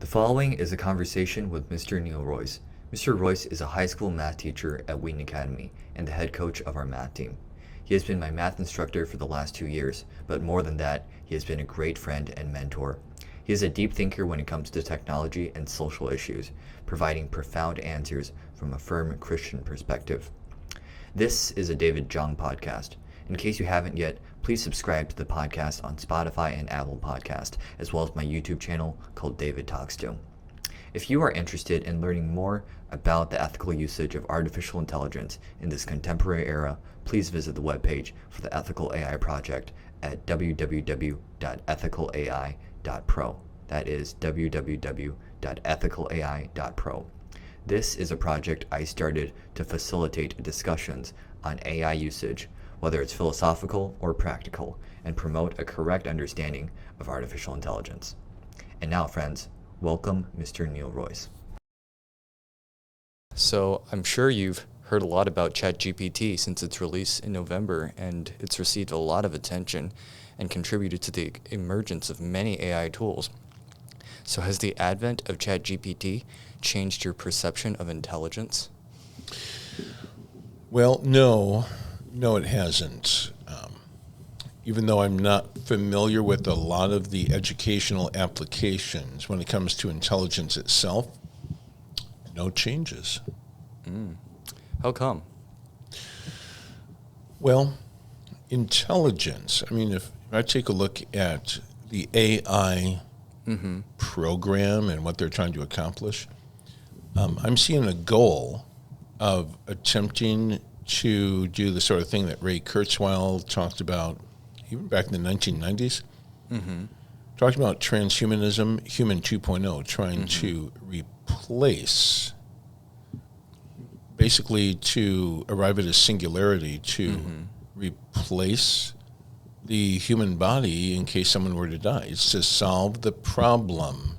The following is a conversation with Mr. Neal Roys. Mr. Roys is a high school math teacher at Wheaton Academy and the head coach of our math team. He has been my math instructor for the last 2 years, but more than that, he has been a great friend and mentor. He is a deep thinker when it comes to technology and social issues, providing profound answers from a firm Christian perspective. This is a David Jung podcast. In case you haven't yet, please subscribe to the podcast on Spotify and Apple Podcast, as well as my YouTube channel called David Talks To. If you are interested in learning more about the ethical usage of artificial intelligence in this contemporary era, please visit the webpage for the Ethical AI Project at www.ethicalai.pro. That is www.ethicalai.pro. This is a project I started to facilitate discussions on AI usage, whether it's philosophical or practical, and promote a correct understanding of artificial intelligence. And now, friends, welcome Mr. Neal Roys. So I'm sure you've heard a lot about ChatGPT since its release in November, and it's received a lot of attention and contributed to the emergence of many AI tools. So has the advent of ChatGPT changed your perception of intelligence? Well, no, it hasn't. Even though I'm not familiar with a lot of the educational applications when it comes to intelligence itself, no changes. How come? Well, intelligence, if I take a look at the AI program and what they're trying to accomplish, I'm seeing a goal of attempting to do the sort of thing that Ray Kurzweil talked about even back in the 1990s. Talked about transhumanism, human 2.0, trying to replace, basically to arrive at a singularity, to replace the human body in case someone were to die. It's to solve the problem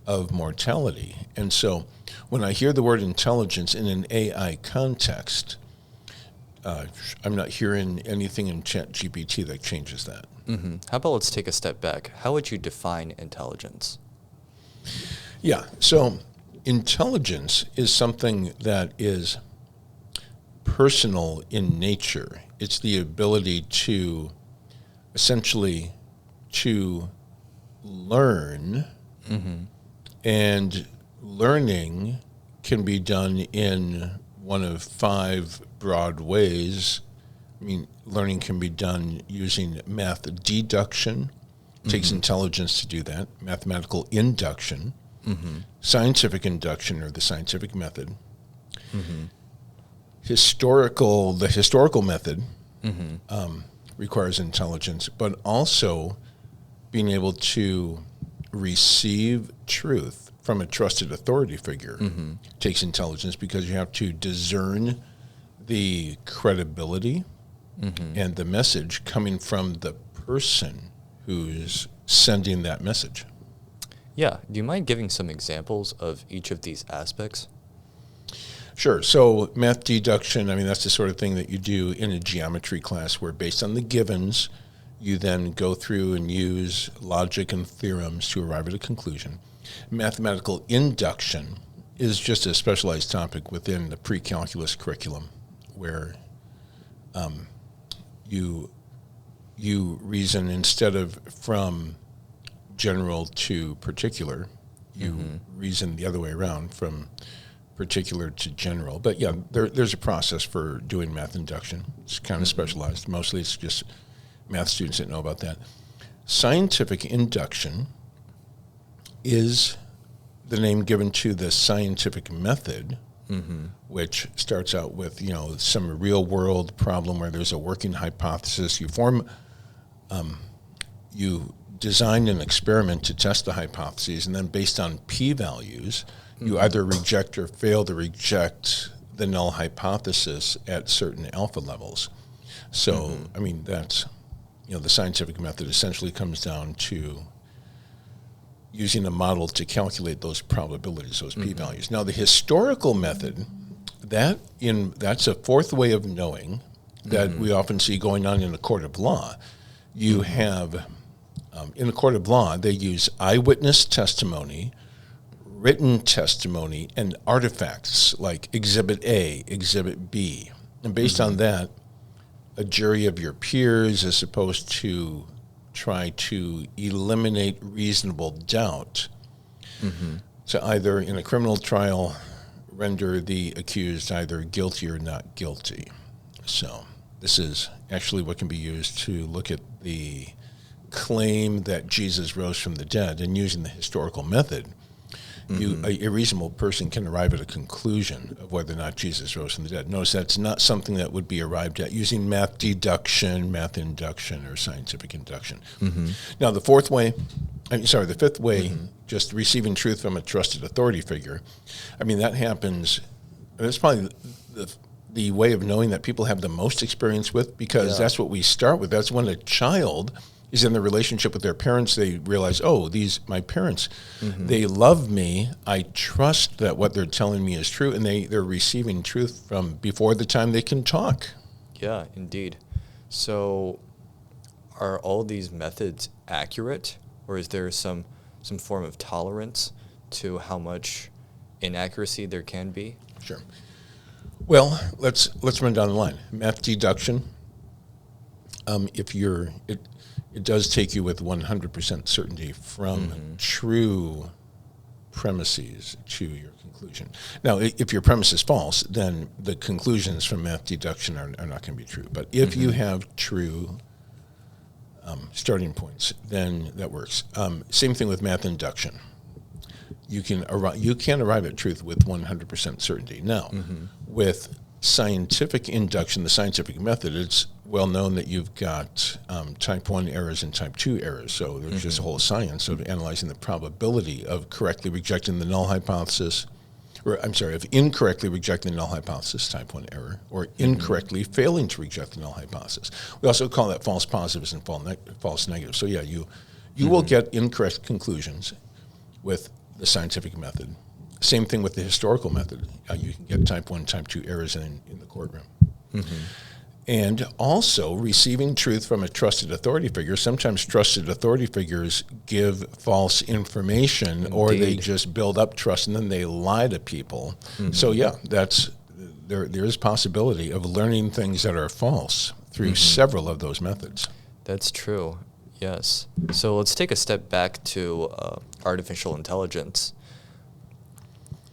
of mortality. And so when I hear the word intelligence in an AI context, I'm not hearing anything in ChatGPT that changes that. How about let's take a step back. How would you define intelligence? Yeah, so intelligence is something that is personal in nature. It's the ability to essentially to learn, and learning can be done in one of 5 broad ways. Learning can be done using math deduction. It takes intelligence to do that. Mathematical induction, scientific induction, or the scientific method. The historical method requires intelligence, but also being able to receive truth from a trusted authority figure takes intelligence, because you have to discern the credibility and the message coming from the person who's sending that message. Yeah. Do you mind giving some examples of each of these aspects? Sure. So math deduction, that's the sort of thing that you do in a geometry class where, based on the givens, you then go through and use logic and theorems to arrive at a conclusion. Mathematical induction is just a specialized topic within the pre-calculus curriculum where you reason, instead of from general to particular, you reason the other way around, from particular to general. But yeah, there's a process for doing math induction. It's kind of specialized. Mostly it's just math students that know about that. Scientific induction is the name given to the scientific method, which starts out with some real world problem where there's a working hypothesis. You design an experiment to test the hypotheses, and then based on p-values, you either reject or fail to reject the null hypothesis at certain alpha levels. So, that's, the scientific method essentially comes down to using a model to calculate those probabilities, those p-values. Now, the historical method, that's a fourth way of knowing that we often see going on in a court of law. You have, in a court of law, they use eyewitness testimony written testimony and artifacts like Exhibit A, Exhibit B. And based on that, a jury of your peers is supposed to try to eliminate reasonable doubt to either, in a criminal trial, render the accused either guilty or not guilty. So this is actually what can be used to look at the claim that Jesus rose from the dead, and using the historical method, a reasonable person can arrive at a conclusion of whether or not Jesus rose from the dead. Notice that's not something that would be arrived at using math deduction, math induction, or scientific induction. Now, the fifth way, just receiving truth from a trusted authority figure. I mean, that happens, that's probably the way of knowing that people have the most experience with, because that's what we start with. That's when a child is in the relationship with their parents, they realize, oh, my parents, they love me. I trust that what they're telling me is true, and they're receiving truth from before the time they can talk. Yeah, indeed. So are all these methods accurate, or is there some form of tolerance to how much inaccuracy there can be? Sure. Well, let's run down the line. Math deduction, it does take you with 100% certainty from true premises to your conclusion. Now, if your premise is false, then the conclusions from math deduction are not going to be true. But if you have true starting points, then that works. Same thing with math induction. You can arrive at truth with 100% certainty. Now, with scientific induction, the scientific method, it's well known that you've got type 1 errors and type 2 errors. So there's just a whole science of analyzing the probability of correctly rejecting the null hypothesis, of incorrectly rejecting the null hypothesis, type 1 error, or incorrectly failing to reject the null hypothesis. We also call that false positives and false negatives. So yeah, you will get incorrect conclusions with the scientific method. Same thing with the historical method. You can get type 1, type 2 errors in the courtroom. And also receiving truth from a trusted authority figure. Sometimes trusted authority figures give false information. Indeed. Or they just build up trust and then they lie to people. So yeah, there is possibility of learning things that are false through several of those methods. That's true, yes. So let's take a step back to artificial intelligence.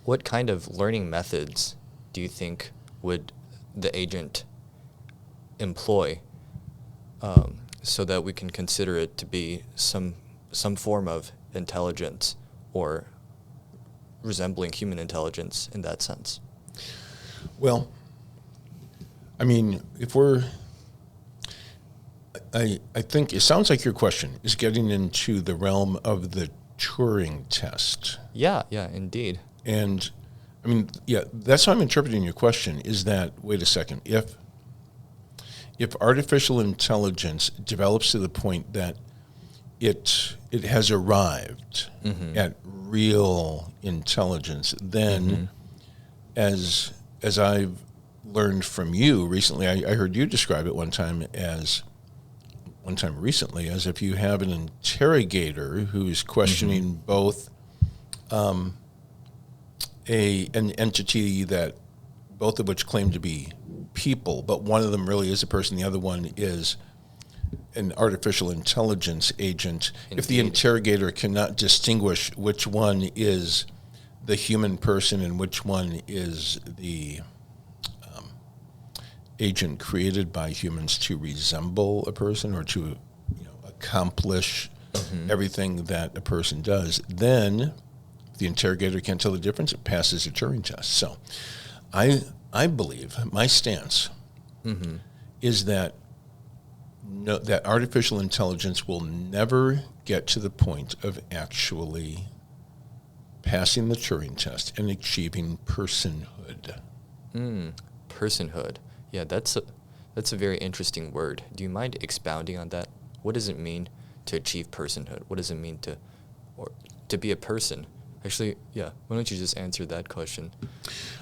What kind of learning methods do you think would the agent employ so that we can consider it to be some form of intelligence or resembling human intelligence in that sense? Well, I mean, I think it sounds like your question is getting into the realm of the Turing test. Yeah, indeed. And, I mean, yeah, that's how I'm interpreting your question, is that, wait a second, if artificial intelligence develops to the point that it has arrived at real intelligence, then as I've learned from you recently, I heard you describe it one time recently as if you have an interrogator who's questioning both an entity that both of which claim to be people, but one of them really is a person, the other one is an artificial intelligence agent. Indeed. If the interrogator cannot distinguish which one is the human person and which one is the agent created by humans to resemble a person or to accomplish everything that a person does, then if the interrogator can't tell the difference, it passes a Turing test. So I believe, my stance is that that artificial intelligence will never get to the point of actually passing the Turing test and achieving personhood. Personhood. Yeah, that's a very interesting word. Do you mind expounding on that? What does it mean to achieve personhood? What does it mean to be a person? Actually, yeah, why don't you just answer that question?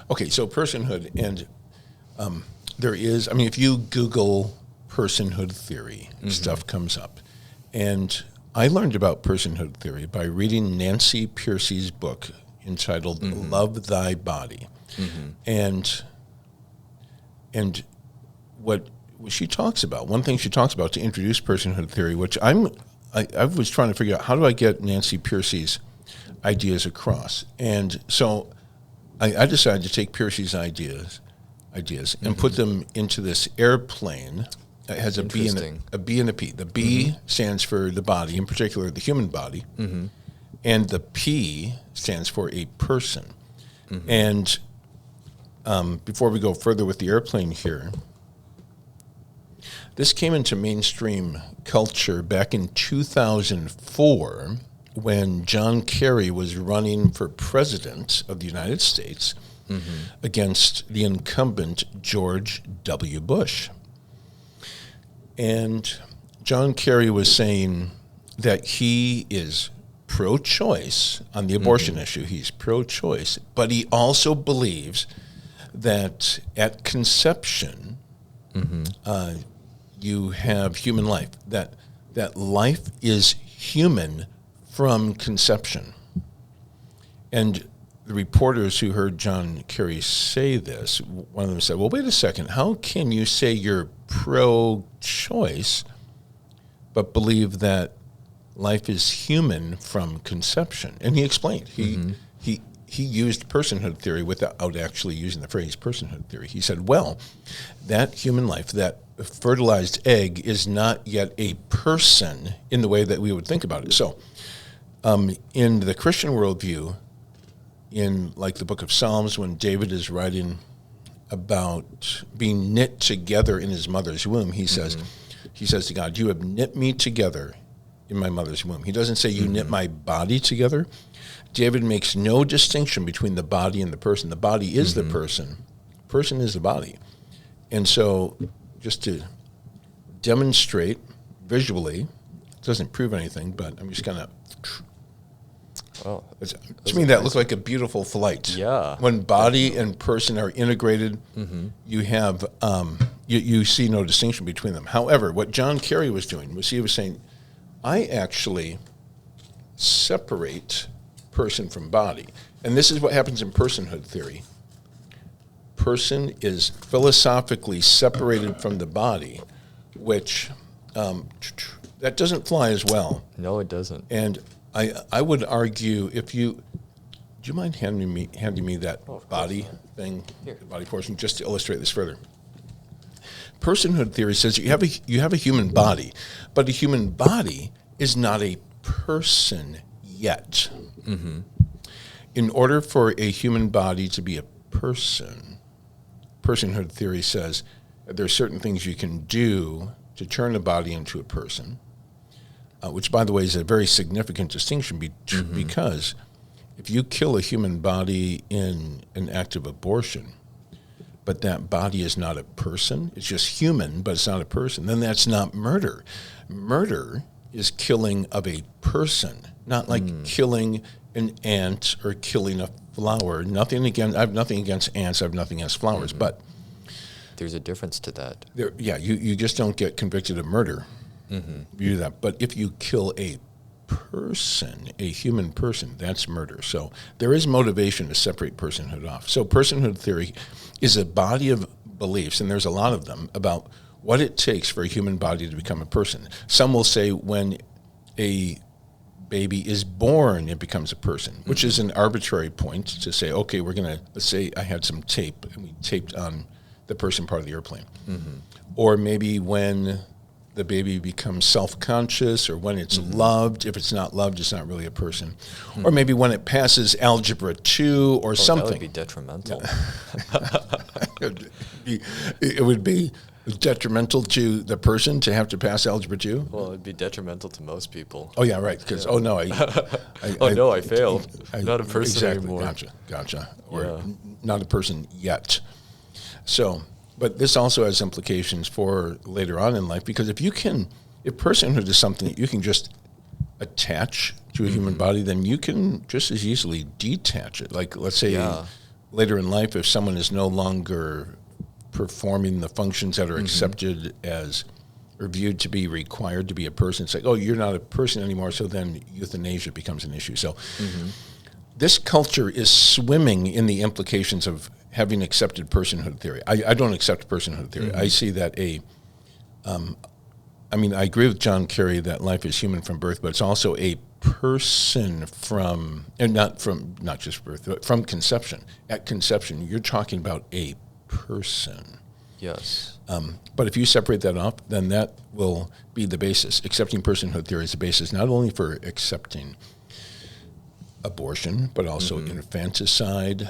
Okay, so personhood, and there is, I mean, if you Google personhood theory, stuff comes up. And I learned about personhood theory by reading Nancy Pearcey's book, entitled Love Thy Body. And what she talks about, one thing she talks about to introduce personhood theory, which I was trying to figure out, how do I get Nancy Pearcey's ideas across? And so I decided to take Pearcey's ideas and put them into this airplane. It has a B and a P. The B stands for the body, in particular the human body, and the P stands for a person. And before we go further with the airplane here, this came into mainstream culture back in 2004 when John Kerry was running for president of the United States against the incumbent George W. Bush. And John Kerry was saying that he is pro-choice on the abortion issue. He's pro-choice, but he also believes that at conception, you have human life, that life is human from conception. And the reporters who heard John Kerry say this, one of them said, well, wait a second, how can you say you're pro-choice but believe that life is human from conception? And he explained. He used personhood theory without actually using the phrase personhood theory. He said, well, that human life, that fertilized egg, is not yet a person in the way that we would think about it. So in the Christian worldview, in like the book of Psalms, when David is writing about being knit together in his mother's womb, he says to God, you have knit me together in my mother's womb. He doesn't say you knit my body together. David makes no distinction between the body and the person. The body is the person. Person is the body. And so just to demonstrate visually, it doesn't prove anything, but I'm just going to... Oh, to me, that looks like a beautiful flight. Yeah. When body and person are integrated, you have you see no distinction between them. However, what John Kerry was doing was he was saying, I actually separate person from body. And this is what happens in personhood theory. Person is philosophically separated from the body, which that doesn't fly as well. No, it doesn't. And I would argue, do you mind handing me that body thing, the body portion, just to illustrate this further? Personhood theory says you have a human body, but a human body is not a person yet. In order for a human body to be a person, personhood theory says that there are certain things you can do to turn a body into a person. Which, by the way, is a very significant distinction because if you kill a human body in an act of abortion, but that body is not a person, it's just human, but it's not a person, then that's not murder. Murder is killing of a person, not like killing an ant or killing a flower. I have nothing against ants, I have nothing against flowers, but... There's a difference to that. You just don't get convicted of murder. You do that. But if you kill a person, a human person, that's murder. So there is motivation to separate personhood off. So personhood theory is a body of beliefs, and there's a lot of them, about what it takes for a human body to become a person. Some will say when a baby is born, it becomes a person, which is an arbitrary point to say, okay, let's say I had some tape, and we taped on the person part of the airplane. Or maybe when the baby becomes self-conscious, or when it's loved. If it's not loved, it's not really a person. Or maybe when it passes Algebra 2 or something. That would be detrimental. It would be detrimental to the person to have to pass Algebra 2? Well, it would be detrimental to most people. Oh, yeah, right. Because, I failed. Not a person anymore. Gotcha. Or not a person yet. So... But this also has implications for later on in life, because if personhood is something that you can just attach to a human body, then you can just as easily detach it. Like, let's say later in life, if someone is no longer performing the functions that are accepted as or viewed to be required to be a person, it's like, oh, you're not a person anymore, so then euthanasia becomes an issue. So this culture is swimming in the implications of having accepted personhood theory. I don't accept personhood theory. I see that I agree with John Kerry that life is human from birth, but it's also a person from, and not just birth, but from conception. At conception, you're talking about a person. Yes. But if you separate that off, then that will be the basis. Accepting personhood theory is the basis not only for accepting abortion, but also infanticide.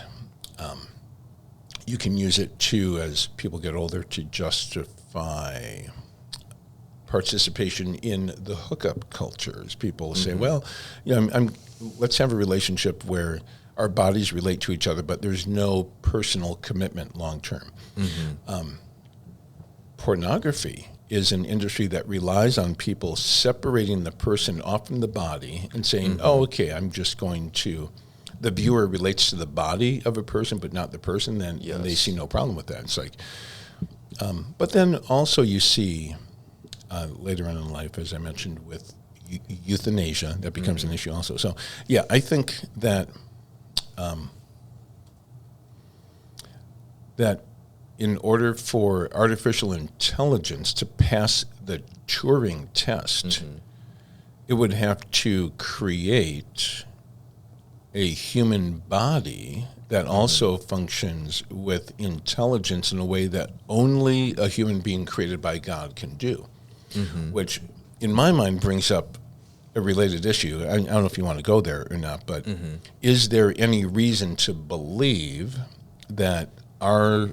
You can use it too, as people get older, to justify participation in the hookup cultures. People say, well, let's have a relationship where our bodies relate to each other, but there's no personal commitment long term. Pornography is an industry that relies on people separating the person off from the body and saying, oh, okay, I'm just going to, the viewer relates to the body of a person, but not the person, then and they see no problem with that. It's like, but then also you see later on in life, as I mentioned, with euthanasia, that becomes an issue also. So, yeah, I think that that in order for artificial intelligence to pass the Turing test, it would have to create a human body that also functions with intelligence in a way that only a human being created by God can do, which in my mind brings up a related issue. I don't know if you want to go there or not, but is there any reason to believe that our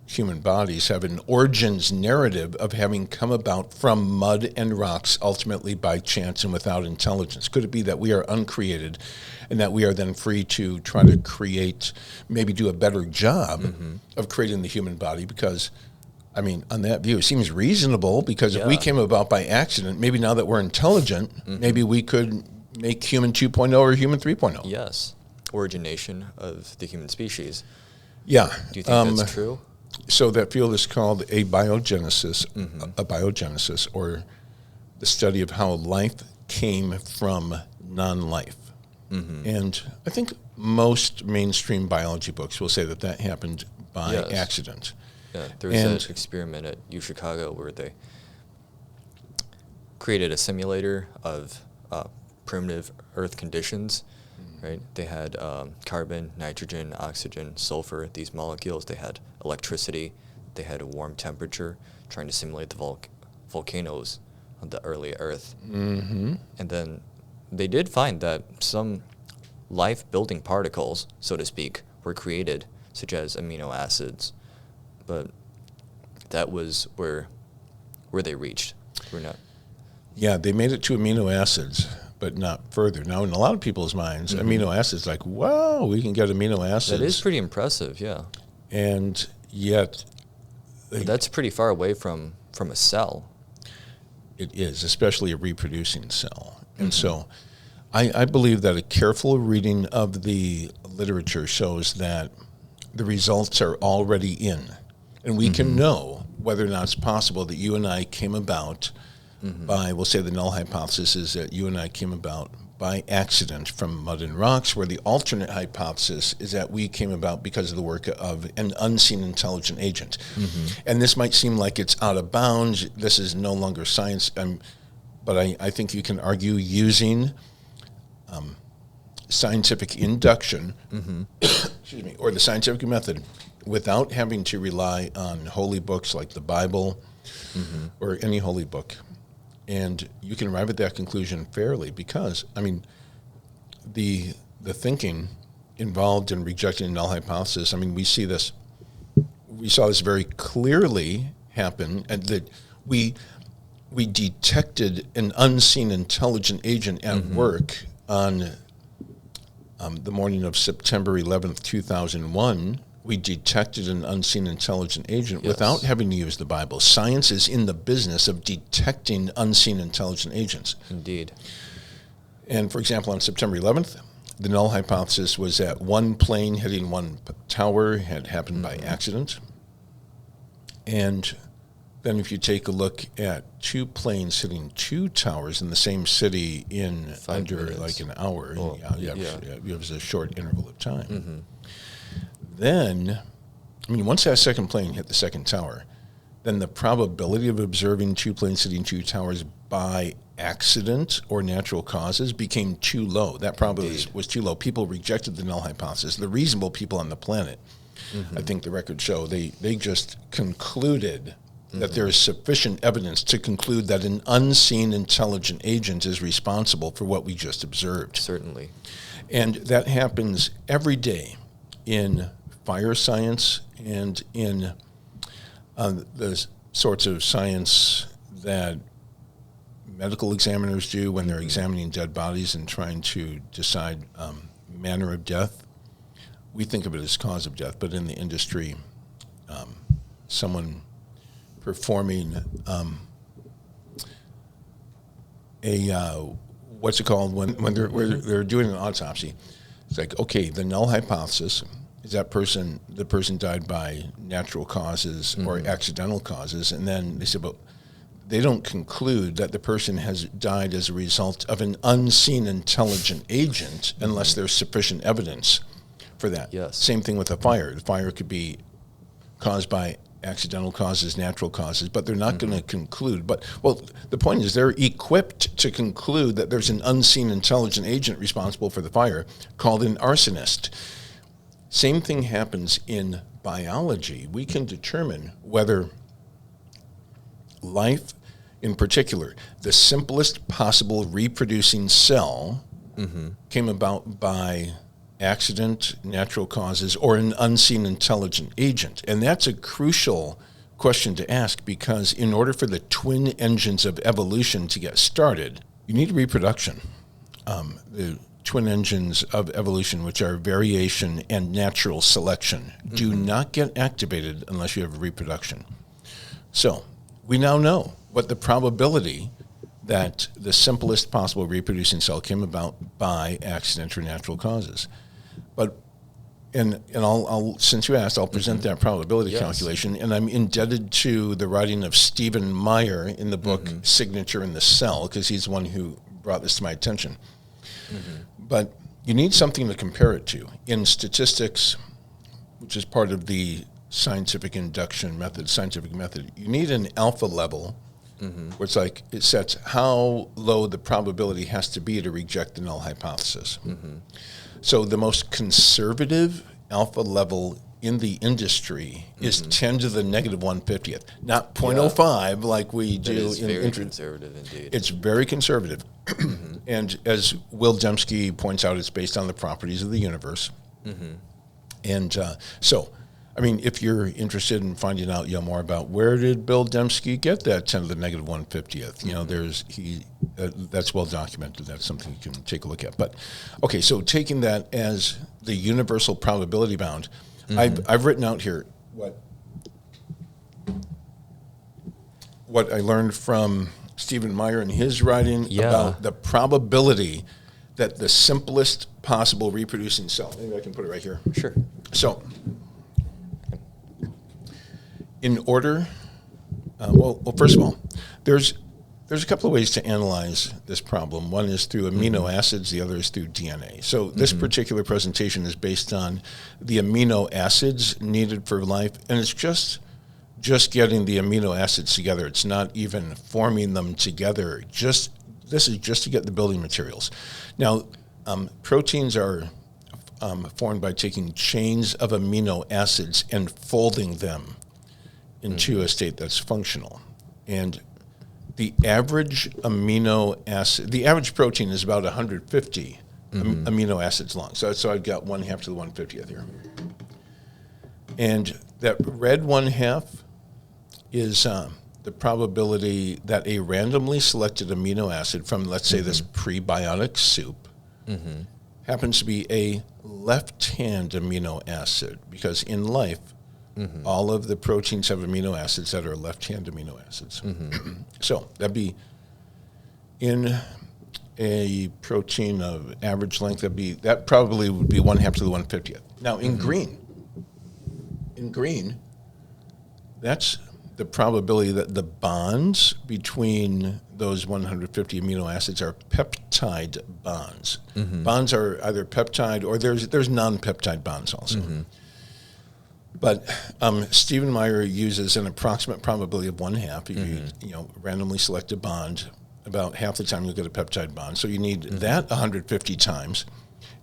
human bodies have an origins narrative of having come about from mud and rocks, ultimately by chance and without intelligence? Could it be that we are uncreated and that we are then free to try to create, maybe do a better job of creating the human body? Because, I mean, on that view, it seems reasonable, because if we came about by accident, maybe now that we're intelligent, maybe we could make human 2.0 or human 3.0. Yes. Origination of the human species. Yeah. Do you think that's true? So that field is called abiogenesis, or the study of how life came from non-life. And I think most mainstream biology books will say that that happened by accident. Yeah, there was that experiment at U Chicago where they created a simulator of primitive Earth conditions. Right? They had carbon, nitrogen, oxygen, sulfur, these molecules. They had electricity. They had a warm temperature, trying to simulate the volcanoes of the early Earth. And then they did find that some life-building particles, so to speak, were created, such as amino acids. But that was where they reached. We're not. Yeah, they made it to amino acids, but not further. Now, in a lot of people's minds, amino acids, like, wow, we can get amino acids. That is pretty impressive, yeah. And yet... that's pretty far away from a cell. It is, especially a reproducing cell. And so I believe that a careful reading of the literature shows that the results are already in. And we can know whether or not it's possible that you and I came about by, we'll say the null hypothesis is that you and I came about by accident from mud and rocks, where the alternate hypothesis is that we came about because of the work of an unseen intelligent agent. And this might seem like it's out of bounds. This is no longer science. But I think you can argue using scientific induction, excuse me, or the scientific method, without having to rely on holy books like the Bible or any holy book. And you can arrive at that conclusion fairly because, I mean, the thinking involved in rejecting the null hypothesis, I mean, we saw this very clearly happen, and that we detected an unseen intelligent agent at work on the morning of September 11th, 2001. We detected an unseen intelligent agent without having to use the Bible. Science is in the business of detecting unseen intelligent agents. Indeed. And for example, on September 11th, the null hypothesis was that one plane hitting one tower had happened by accident. And then if you take a look at two planes hitting two towers in the same city in 5 under minutes. like an hour, Oh, it was a short interval of time. Then, I mean, once that second plane hit the second tower, then the probability of observing two planes hitting two towers by accident or natural causes became too low. That probability was too low. People rejected the null hypothesis. The reasonable people on the planet, I think the records show, they just concluded that there is sufficient evidence to conclude that an unseen intelligent agent is responsible for what we just observed. Certainly. And that happens every day in fire science and in the sorts of science that medical examiners do when they're examining dead bodies and trying to decide manner of death. We think of it as cause of death, but in the industry, someone performing what's it called when they're doing an autopsy, it's like, okay, the null hypothesis is the person died by natural causes or accidental causes, and then they said, but they don't conclude that the person has died as a result of an unseen intelligent agent unless there's sufficient evidence for that. Yes. Same thing with a fire. The fire could be caused by accidental causes, natural causes, but they're not going to conclude. But, well, the point is they're equipped to conclude that there's an unseen intelligent agent responsible for the fire called an arsonist. Same thing happens in biology. We can determine whether life, in particular, the simplest possible reproducing cell, came about by accident, natural causes, or an unseen intelligent agent. And that's a crucial question to ask, because in order for the twin engines of evolution to get started, you need reproduction. The twin engines of evolution, which are variation and natural selection, do not get activated unless you have reproduction. So we now know what the probability that the simplest possible reproducing cell came about by accident or natural causes. But and I'll since you asked, I'll present that probability calculation, and I'm indebted to the writing of Stephen Meyer in the book Signature in the Cell, because he's the one who brought this to my attention. But you need something to compare it to. In statistics, which is part of the scientific induction method, you need an alpha level, where it's like it sets how low the probability has to be to reject the null hypothesis. So the most conservative alpha level in the industry is 10 to the negative 150th, not 0.05 like we do. It's very conservative indeed. It's very conservative. And as Will Dembski points out, it's based on the properties of the universe. And so, I mean, if you're interested in finding out more about where did Bill Dembski get that 10 to the negative 150th, you know, that's well documented. That's something you can take a look at. But, okay, so taking that as the universal probability bound, I've written out here what I learned from Stephen Meyer in his writing about the probability that the simplest possible reproducing cell, maybe I can put it right here. Sure. So, in order, well, first of all, there's a couple of ways to analyze this problem. One is through amino acids, the other is through DNA. So this particular presentation is based on the amino acids needed for life, and it's just getting the amino acids together. It's not even forming them together. This is just to get the building materials. Now, proteins are formed by taking chains of amino acids and folding them into a state that's functional. And the average the average protein is about 150 amino acids long. So I've got 1/2 to the 150th here. And that red 1/2 is the probability that a randomly selected amino acid from, let's say, this prebiotic soup happens to be a left-hand amino acid, because in life, all of the proteins have amino acids that are left-hand amino acids. So that'd be in a protein of average length, that probably would be 1/2 to the 150th. Now in green, that's the probability that the bonds between those 150 amino acids are peptide bonds. Bonds are either peptide or there's non-peptide bonds also. But Stephen Meyer uses an approximate probability of 1/2. You randomly select a bond. About half the time you'll get a peptide bond. So you need that 150 times.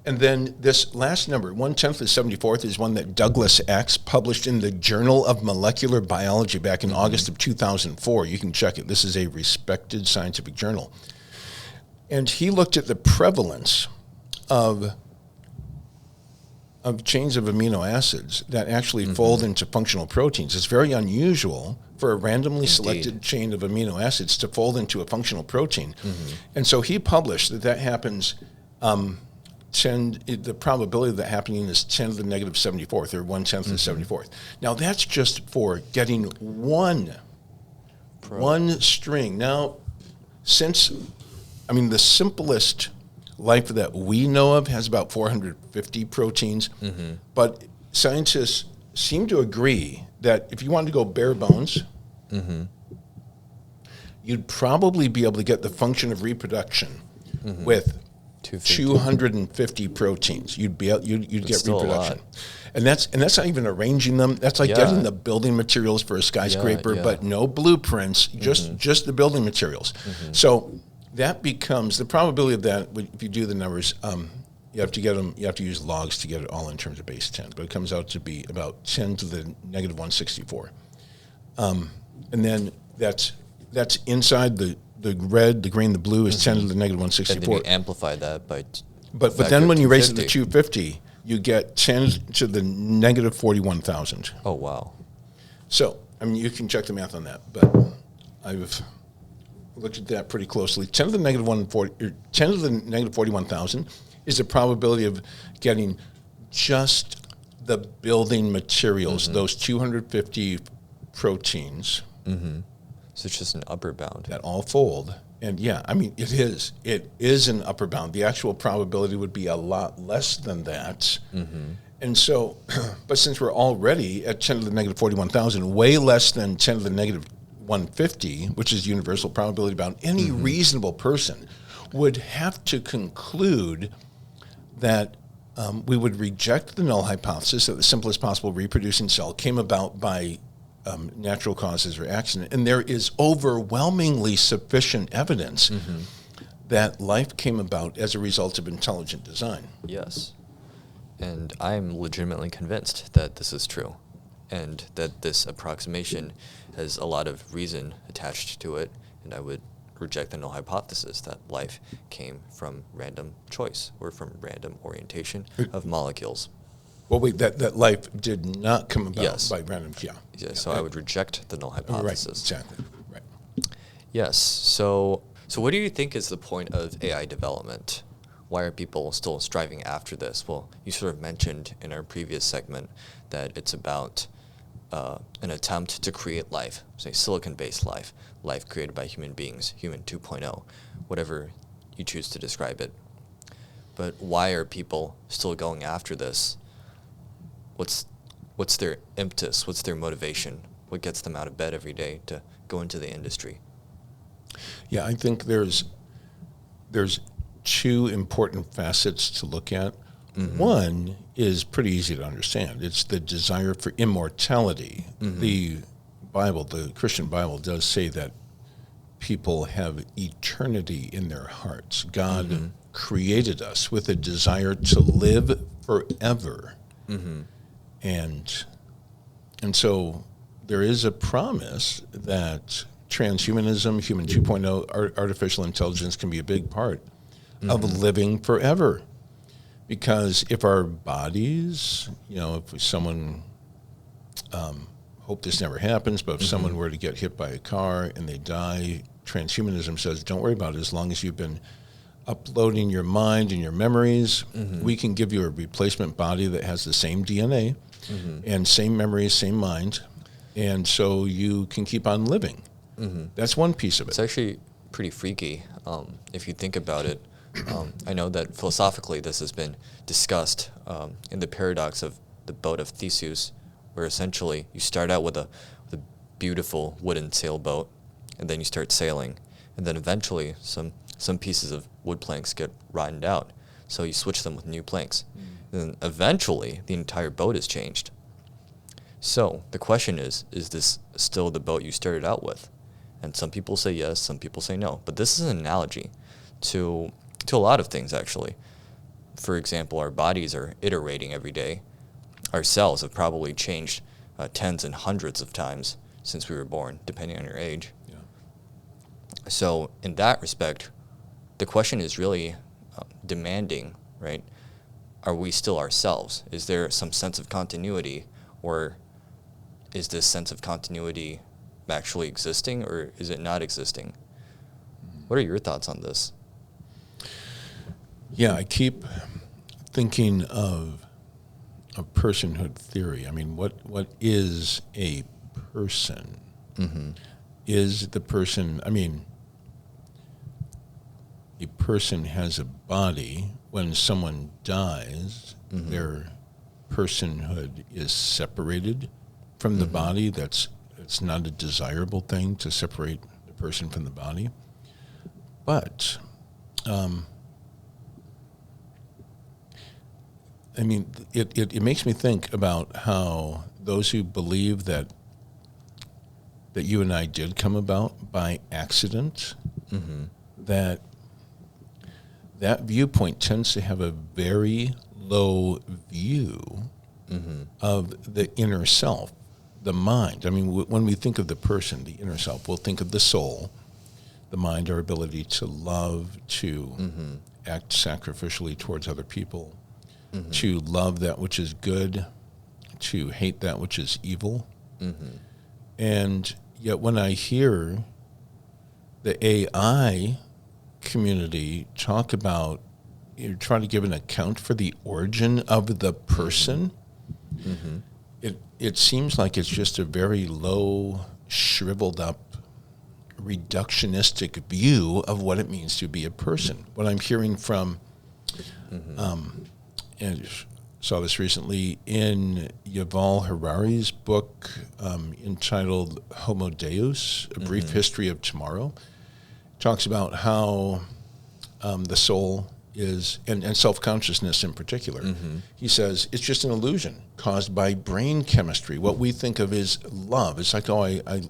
And then this last number, 1/10 of the 74th, is one that Douglas X published in the Journal of Molecular Biology back in August of 2004. You can check it. This is a respected scientific journal. And he looked at the prevalence of chains of amino acids that actually fold into functional proteins. It's very unusual for a randomly selected chain of amino acids to fold into a functional protein. And so he published that happens, the probability of that happening is 10 to the negative 74th, or 1/10 of the 74th. Now that's just for getting one string. Now, the simplest life that we know of has about 450 proteins, but scientists seem to agree that if you wanted to go bare bones, you'd probably be able to get the function of reproduction with 250 proteins. You'd get reproduction, and that's not even arranging them. That's like getting the building materials for a skyscraper, but no blueprints, just the building materials. So that becomes the probability of that. If you do the numbers, you have to get them. You have to use logs to get it all in terms of base 10, but it comes out to be about 10 to the negative 164. And then that's inside the red, the green, the blue is 10 to the negative 164. And then you amplify that by. But then when you raise it to 250, you get 10 to the negative 41,000. Oh wow! So you can check the math on that, but I've looked at that pretty closely. 10 to the negative 140, or 10 to the negative 41,000 is the probability of getting just the building materials, those 250 proteins. So it's just an upper bound. That all fold. And it is. It is an upper bound. The actual probability would be a lot less than that. And so, but since we're already at 10 to the negative 41,000, way less than 10 to the negative 150, which is universal probability bound, any reasonable person would have to conclude that we would reject the null hypothesis that the simplest possible reproducing cell came about by natural causes or accident. And there is overwhelmingly sufficient evidence that life came about as a result of intelligent design. Yes. And I'm legitimately convinced that this is true, and that this approximation has a lot of reason attached to it, and I would reject the null hypothesis that life came from random choice or from random orientation of molecules. Well, wait, that life did not come about by random, So I would reject the null hypothesis. Right, exactly, right. Yes, so what do you think is the point of AI development? Why are people still striving after this? Well, you sort of mentioned in our previous segment that it's about an attempt to create life, say silicon-based life created by human beings, human 2.0, whatever you choose to describe it. But why are people still going after this? What's their impetus? What's their motivation? What gets them out of bed every day to go into the industry? Yeah, I think there's two important facets to look at. One is pretty easy to understand. It's the desire for immortality. The Bible, the Christian Bible, does say that people have eternity in their hearts. God created us with a desire to live forever. And so there is a promise that transhumanism, human 2.0, artificial intelligence can be a big part of living forever. Because if our bodies, if someone, hope this never happens, but if someone were to get hit by a car and they die, transhumanism says, don't worry about it. As long as you've been uploading your mind and your memories, we can give you a replacement body that has the same DNA and same memories, same mind, and so you can keep on living. That's one piece of it. It's actually pretty freaky if you think about it. I know that philosophically this has been discussed in the paradox of the boat of Theseus, where essentially you start out with a beautiful wooden sailboat, and then you start sailing, and then eventually some pieces of wood planks get rotted out, so you switch them with new planks. Then eventually the entire boat is changed. So the question is this still the boat you started out with? And some people say yes, some people say no. But this is an analogy to a lot of things, actually. For example, our bodies are iterating every day. Our cells have probably changed tens and hundreds of times since we were born, depending on your age. Yeah. So in that respect, the question is really demanding, right? Are we still ourselves? Is there some sense of continuity, or is this sense of continuity actually existing, or is it not existing? What are your thoughts on this? Yeah, I keep thinking of personhood theory. I mean, what is a person? Mm-hmm. Is the person, I mean, a person has a body. When someone dies, Mm-hmm. their personhood is separated from the Mm-hmm. body. It's not a desirable thing to separate the person from the body. But, I mean, it makes me think about how those who believe that you and I did come about by accident, Mm-hmm. that viewpoint tends to have a very low view Mm-hmm. of the inner self, the mind. I mean, when we think of the person, the inner self, we'll think of the soul, the mind, our ability to love, to Mm-hmm. act sacrificially towards other people, Mm-hmm. to love that which is good, to hate that which is evil. Mm-hmm. And yet when I hear the AI community talk about, trying to give an account for the origin of the person, Mm-hmm. it seems like it's just a very low, shriveled up, reductionistic view of what it means to be a person. What I'm hearing from, and saw this recently in Yuval Harari's book entitled Homo Deus, A Brief History of Tomorrow, talks about how the soul is, and self-consciousness in particular. Mm-hmm. He says it's just an illusion caused by brain chemistry. What we think of is love. It's like, a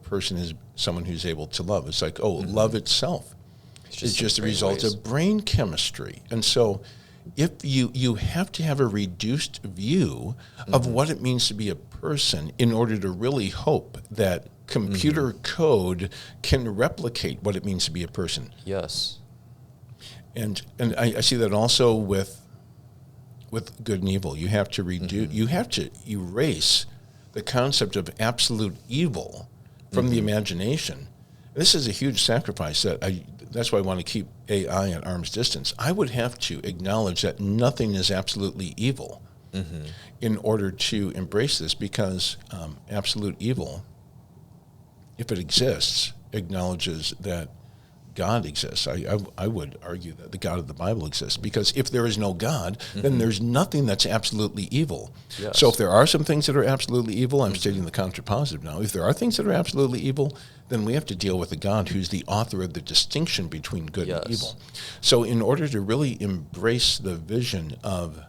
person is someone who's able to love. It's like, love itself is just a result of brain chemistry. And so if you have to have a reduced view of what it means to be a person in order to really hope that computer code can replicate what it means to be a person. Yes. And I see that also with good and evil. You have to you have to erase the concept of absolute evil from the imagination. This is a huge sacrifice that's why I want to keep AI at arm's distance. I would have to acknowledge that nothing is absolutely evil in order to embrace this, because absolute evil, if it exists, acknowledges that God exists. I would argue that the God of the Bible exists, because if there is no God, then there's nothing that's absolutely evil. Yes. So if there are some things that are absolutely evil, I'm stating the contrapositive now. If there are things that are absolutely evil, then we have to deal with the God who's the author of the distinction between good and evil. So in order to really embrace the vision of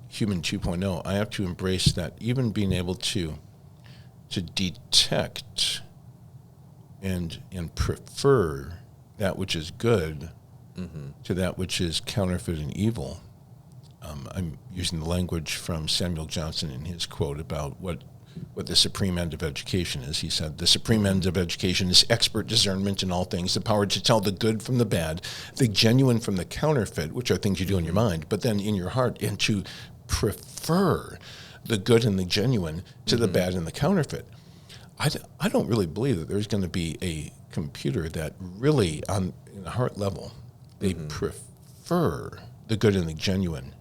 Human 2.0, I have to embrace that even being able to detect and prefer that which is good to that which is counterfeit and evil. I'm using the language from Samuel Johnson in his quote about what the supreme end of education is. He said, the supreme end of education is expert discernment in all things, the power to tell the good from the bad, the genuine from the counterfeit, which are things you do in your mind, but then in your heart, and to prefer the good and the genuine to the bad and the counterfeit. I don't really believe that there's going to be a computer that really, on a heart level, they prefer the good and the genuine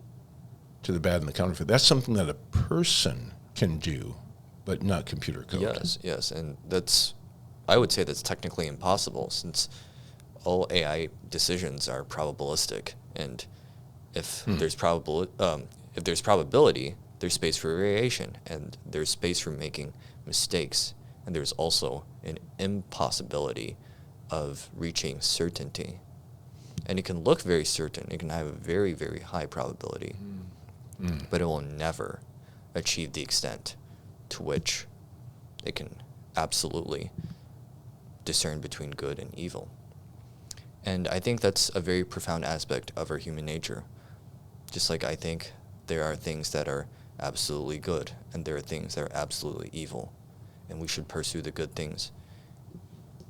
to the bad and the counterfeit. That's something that a person can do, but not computer code. Yes, and I would say that's technically impossible, since all AI decisions are probabilistic, and if there's probability, there's space for variation, and there's space for making mistakes. and there's also an impossibility of reaching certainty. And it can look very certain. It can have a very, very high probability, but it will never achieve the extent to which it can absolutely discern between good and evil. And I think that's a very profound aspect of our human nature. Just like I think there are things that are absolutely good, and there are things that are absolutely evil. And we should pursue the good things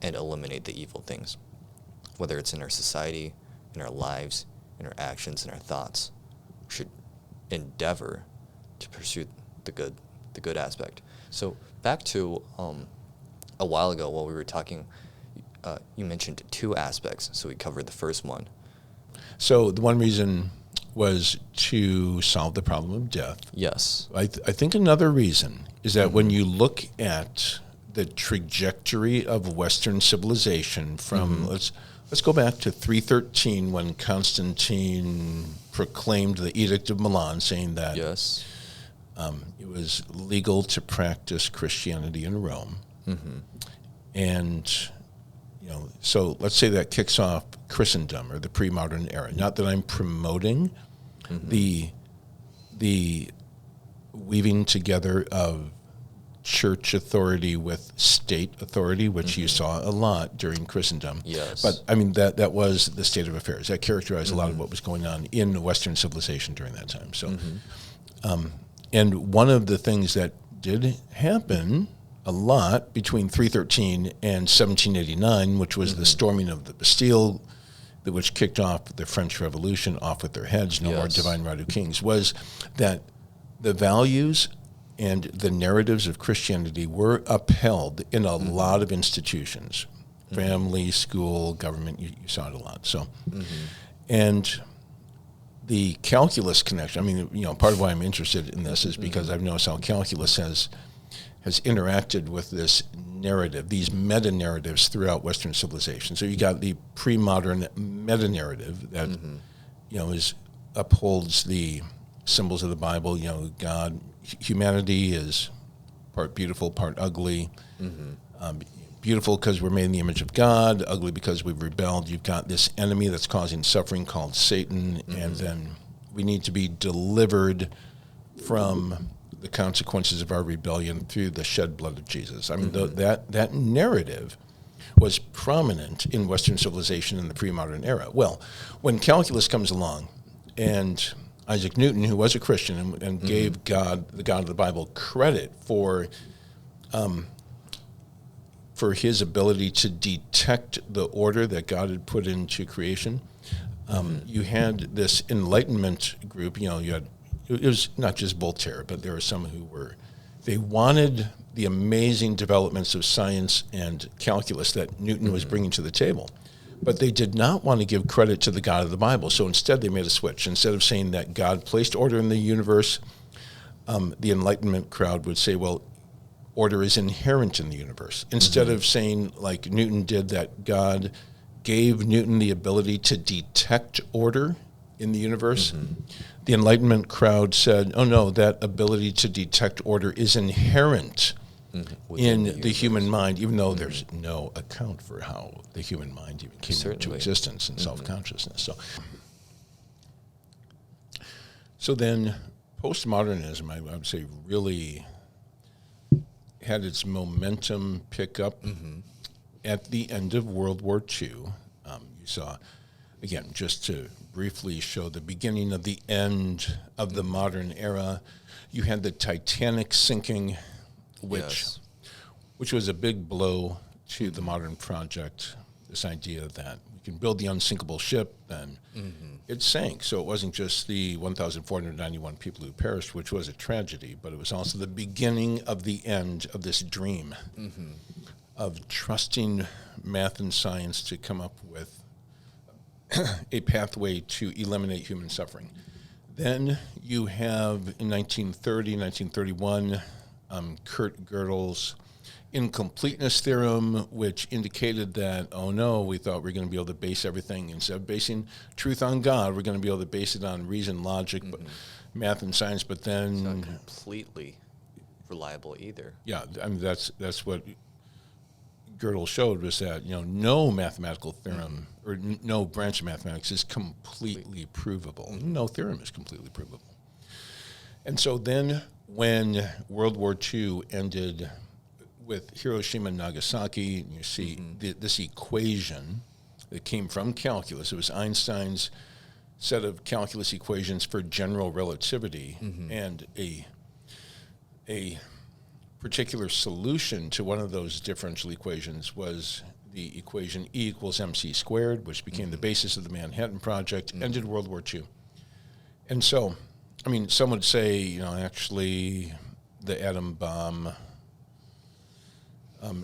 and eliminate the evil things, whether it's in our society, in our lives, in our actions, in our thoughts. We should endeavor to pursue the good aspect. So back to a while ago while we were talking, you mentioned two aspects, so we covered the first one. So the one reason was to solve the problem of death. Yes. I think another reason is that when you look at the trajectory of Western civilization from, let's go back to 313 when Constantine proclaimed the Edict of Milan, saying that Yes. it was legal to practice Christianity in Rome. And, so let's say that kicks off Christendom or the pre-modern era. Not that I'm promoting the weaving together of church authority with state authority, which you saw a lot during Christendom. Yes. But, I mean, that was the state of affairs. That characterized a lot of what was going on in Western civilization during that time. So, and one of the things that did happen a lot between 313 and 1789, which was the storming of the Bastille, which kicked off the French Revolution off with their heads, no more divine right of kings, was that the values and the narratives of Christianity were upheld in a lot of institutions, family, school, government, you saw it a lot. So, and the calculus connection, I mean, part of why I'm interested in this is because I've noticed how calculus has interacted with this narrative, these meta-narratives throughout Western civilization. So you got the pre-modern meta-narrative that, upholds the symbols of the Bible, God, humanity is part beautiful, part ugly. Beautiful because we're made in the image of God, ugly because we've rebelled. You've got this enemy that's causing suffering called Satan, and then we need to be delivered from the consequences of our rebellion through the shed blood of Jesus. I mean, that narrative was prominent in Western civilization in the pre-modern era. Well, when calculus comes along, and Isaac Newton, who was a Christian and gave God, the God of the Bible, credit for his ability to detect the order that God had put into creation, you had this Enlightenment group. It was not just Voltaire, but there were some who they wanted the amazing developments of science and calculus that Newton was bringing to the table. But they did not want to give credit to the God of the Bible. So instead they made a switch. Instead of saying that God placed order in the universe, the Enlightenment crowd would say, well, order is inherent in the universe. Instead of saying, like Newton did, that God gave Newton the ability to detect order in the universe, the Enlightenment crowd said, oh no, that ability to detect order is inherent in the human mind, even though there's no account for how the human mind even came into existence and self-consciousness. So then postmodernism, I would say, really had its momentum pick up at the end of World War II. You saw, again, just to briefly show the beginning of the end of the modern era, you had the Titanic sinking, which was a big blow to the modern project, this idea that we can build the unsinkable ship, and it sank. So it wasn't just the 1,491 people who perished, which was a tragedy, but it was also the beginning of the end of this dream of trusting math and science to come up with a pathway to eliminate human suffering. Then you have, in 1930, 1931, Kurt Gödel's incompleteness theorem, which indicated that, oh no, we thought we were going to be able to base everything, instead of basing truth on God, we're going to be able to base it on reason, logic, but math and science, but then... So completely reliable either. Yeah, I mean that's what Gödel showed, was that no mathematical theorem or no branch of mathematics is completely provable. No theorem is completely provable. And so then when World War II ended with Hiroshima and Nagasaki, you see this equation that came from calculus. It was Einstein's set of calculus equations for general relativity, and a particular solution to one of those differential equations was the equation E equals mc squared, which became the basis of the Manhattan Project, ended World War II. And so, I mean, some would say, actually the atom bomb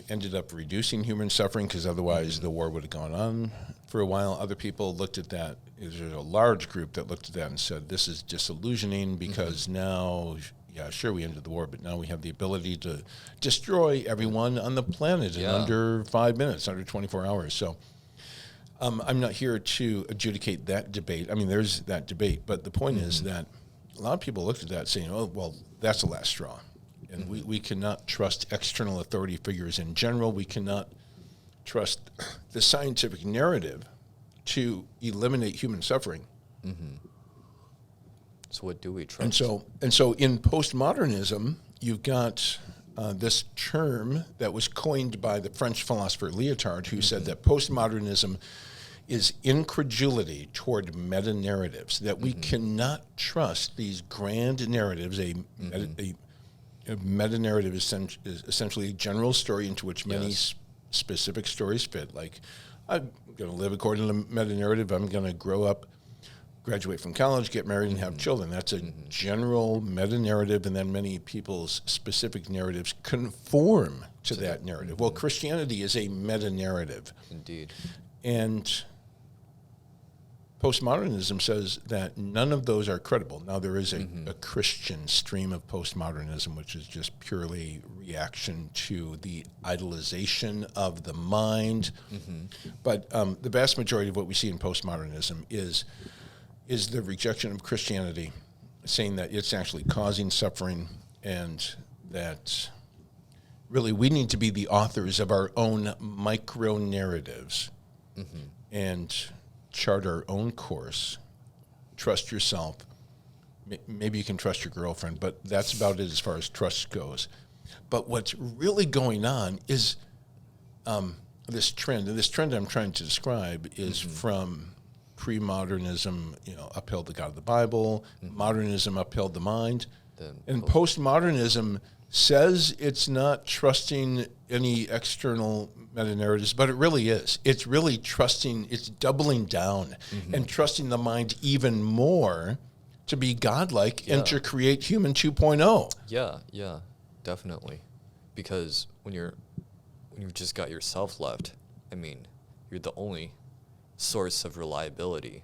ended up reducing human suffering, because otherwise the war would have gone on for a while. Other people looked at that. There's a large group that looked at that and said, this is disillusioning, because now, yeah, sure, we ended the war, but now we have the ability to destroy everyone on the planet in under 5 minutes, under 24 hours. So I'm not here to adjudicate that debate. I mean, there's that debate, but the point is that a lot of people looked at that saying, oh, well, that's the last straw. And we cannot trust external authority figures in general. We cannot trust the scientific narrative to eliminate human suffering. So what do we trust? And so in postmodernism, you've got this term that was coined by the French philosopher Lyotard, who said that postmodernism is incredulity toward meta-narratives, that we cannot trust these grand narratives. A meta-narrative is essentially a general story into which many specific stories fit. Like, I'm going to live according to the meta-narrative. I'm going to grow up, graduate from college, get married, and have children. That's a general meta-narrative, and then many people's specific narratives conform to that narrative. Well, Christianity is a meta-narrative. Indeed. And postmodernism says that none of those are credible. Now, there is a Christian stream of postmodernism, which is just purely reaction to the idolization of the mind. But the vast majority of what we see in postmodernism is the rejection of Christianity, saying that it's actually causing suffering, and that really we need to be the authors of our own micro-narratives and chart our own course. Trust yourself. Maybe you can trust your girlfriend, but that's about it as far as trust goes. But what's really going on is this trend, and this trend I'm trying to describe is from pre-modernism, upheld the God of the Bible, modernism upheld the mind, and postmodernism says it's not trusting any external meta-narratives, but it really is. It's really trusting, it's doubling down and trusting the mind even more to be godlike and to create human 2.0. Yeah, definitely. Because when you've just got yourself left, I mean, you're the only source of reliability.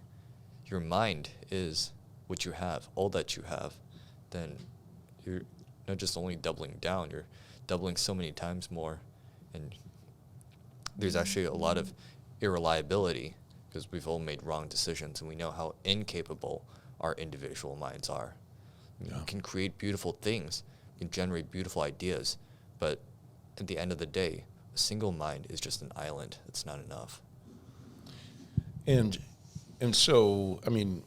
Your mind is what you have, all that you have. Then you're not just only doubling down, you're doubling so many times more. And there's actually a lot of irreliability, because we've all made wrong decisions, and we know how incapable our individual minds are. We can create beautiful things, we can generate beautiful ideas, but at the end of the day, a single mind is just an island. It's not enough. And so, I mean,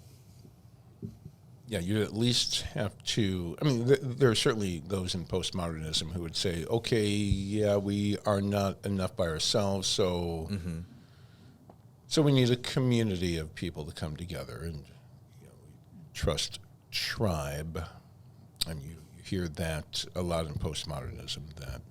yeah, you at least have to, I mean, there are certainly those in postmodernism who would say, okay, yeah, we are not enough by ourselves, so so we need a community of people to come together, and trust tribe. And you hear that a lot in postmodernism, that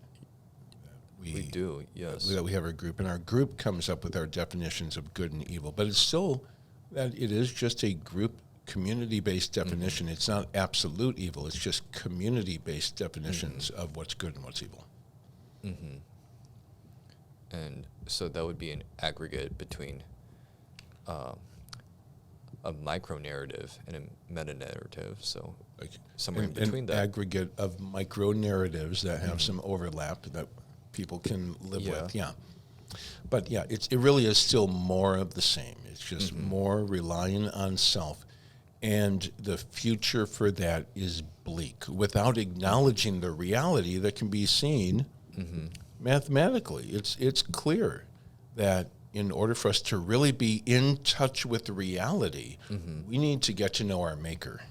we do, yes. That we have a group, and our group comes up with our definitions of good and evil, but it's still that it is just a group, community-based definition. It's not absolute evil. It's just community-based definitions of what's good and what's evil. And so that would be an aggregate between a micro-narrative and a meta-narrative. So somewhere in between that. An aggregate of micro-narratives that have some overlap that people can live with. Yeah. But yeah, it really is still more of the same. It's just more relying on self. And the future for that is bleak without acknowledging the reality that can be seen mathematically. It's clear that in order for us to really be in touch with reality, we need to get to know our maker.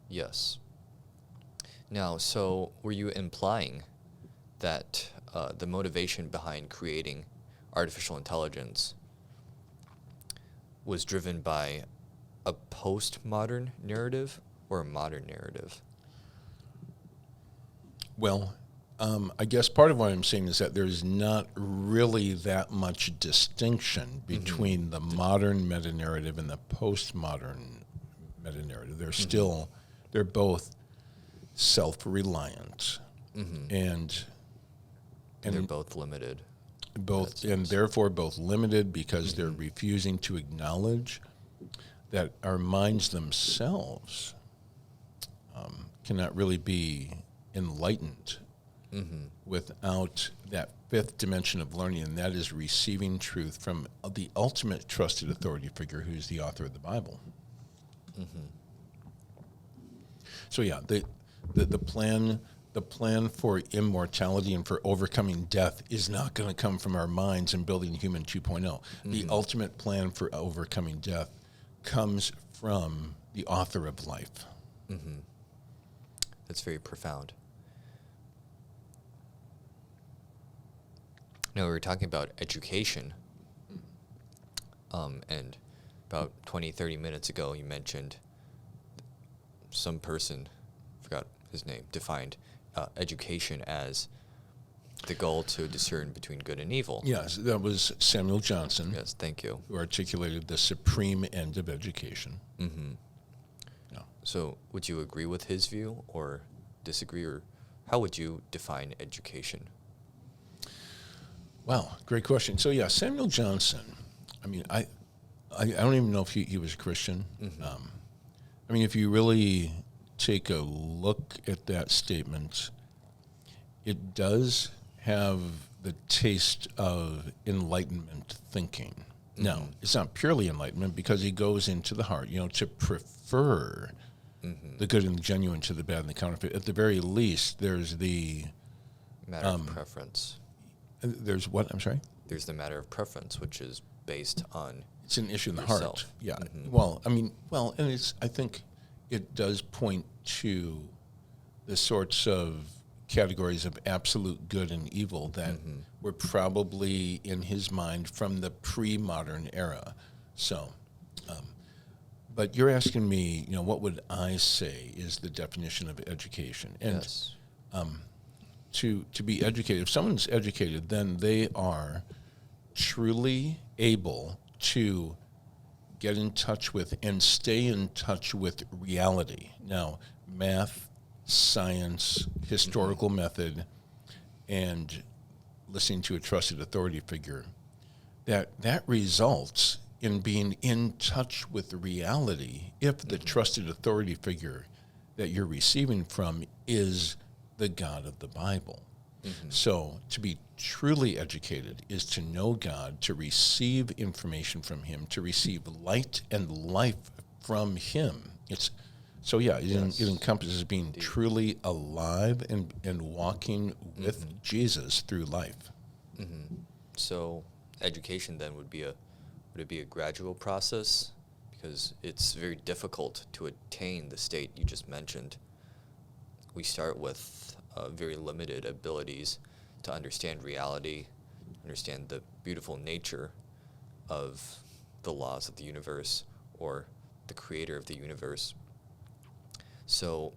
Yes. Now, so were you implying that the motivation behind creating artificial intelligence was driven by a postmodern narrative or a modern narrative? Well, I guess part of what I'm saying is that there's not really that much distinction between the modern meta-narrative and the postmodern meta-narrative. They're both self-reliant, and They're both limited. And therefore both limited because they're refusing to acknowledge that our minds themselves cannot really be enlightened without that fifth dimension of learning, and that is receiving truth from the ultimate trusted authority figure who's the author of the Bible. So yeah, the plan for immortality and for overcoming death is not going to come from our minds and building human 2.0. The ultimate plan for overcoming death comes from the author of life. That's very profound. Now, we were talking about education, and about 20, 30 minutes ago, you mentioned some person, forgot his name, defined education as the goal to discern between good and evil. Yes, that was Samuel Johnson. Yes, thank you. Who articulated the supreme end of education. Yeah. So would you agree with his view or disagree, or how would you define education? Wow, great question. So yeah, Samuel Johnson, I mean, I don't even know if he was a Christian. I mean, if you really take a look at that statement, it does have the taste of Enlightenment thinking. Now, it's not purely Enlightenment because he goes into the heart, to prefer the good and the genuine to the bad and the counterfeit. At the very least, there's the Matter of preference. There's what? I'm sorry? There's the matter of preference, which is based on it's an issue in the yourself. heart. Yeah. Well, and I think it does point to the sorts of categories of absolute good and evil that were probably in his mind from the pre-modern era. So, but you're asking me, what would I say is the definition of education? And Yes. To be educated, if someone's educated, then they are truly able to get in touch with and stay in touch with reality. Now, math, science, historical method, and listening to a trusted authority figure, that results in being in touch with the reality if the trusted authority figure that you're receiving from is the God of the Bible. So to be truly educated is to know God, to receive information from him, to receive light and life from him. It encompasses being truly alive and walking with Jesus through life. So education then would it be a gradual process? Because it's very difficult to attain the state you just mentioned. We start with very limited abilities to understand reality, understand the beautiful nature of the laws of the universe or the creator of the universe. So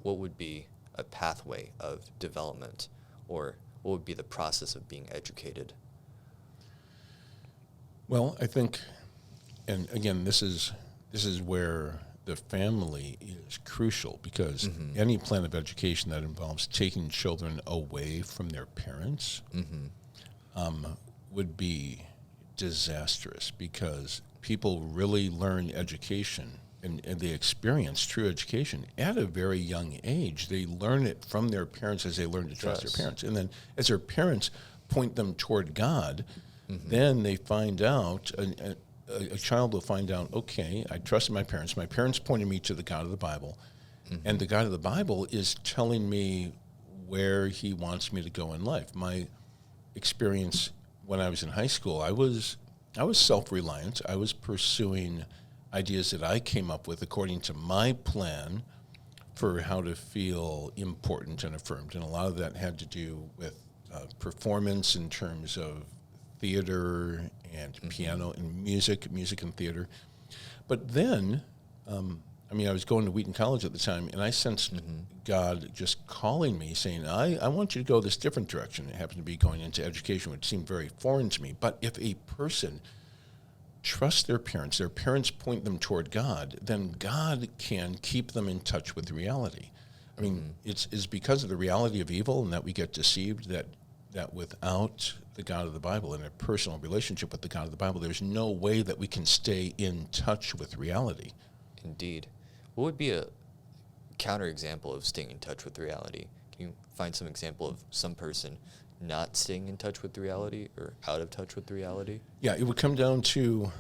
what would be a pathway of development, or what would be the process of being educated? Well, I think, and again, this is where the family is crucial, because any plan of education that involves taking children away from their parents would be disastrous, because people really learn education and they experience true education at a very young age. They learn it from their parents as they learn to trust their parents. And then as their parents point them toward God, then they find out a child will find out, okay, I trusted my parents. My parents pointed me to the God of the Bible, and the God of the Bible is telling me where he wants me to go in life. My experience when I was in high school, I was self-reliant. I was pursuing ideas that I came up with according to my plan for how to feel important and affirmed. And a lot of that had to do with performance in terms of theater and piano and music and theater. But then, I was going to Wheaton College at the time, and I sensed God just calling me, saying, I want you to go this different direction. It happened to be going into education, which seemed very foreign to me. But if a person trusts their parents point them toward God, then God can keep them in touch with reality. I mean, it's because of the reality of evil and that we get deceived that without the God of the Bible and a personal relationship with the God of the Bible, there's no way that we can stay in touch with reality. Indeed. What would be a counterexample of staying in touch with reality? Can you find some example of some person not staying in touch with reality or out of touch with reality? Yeah, it would come down to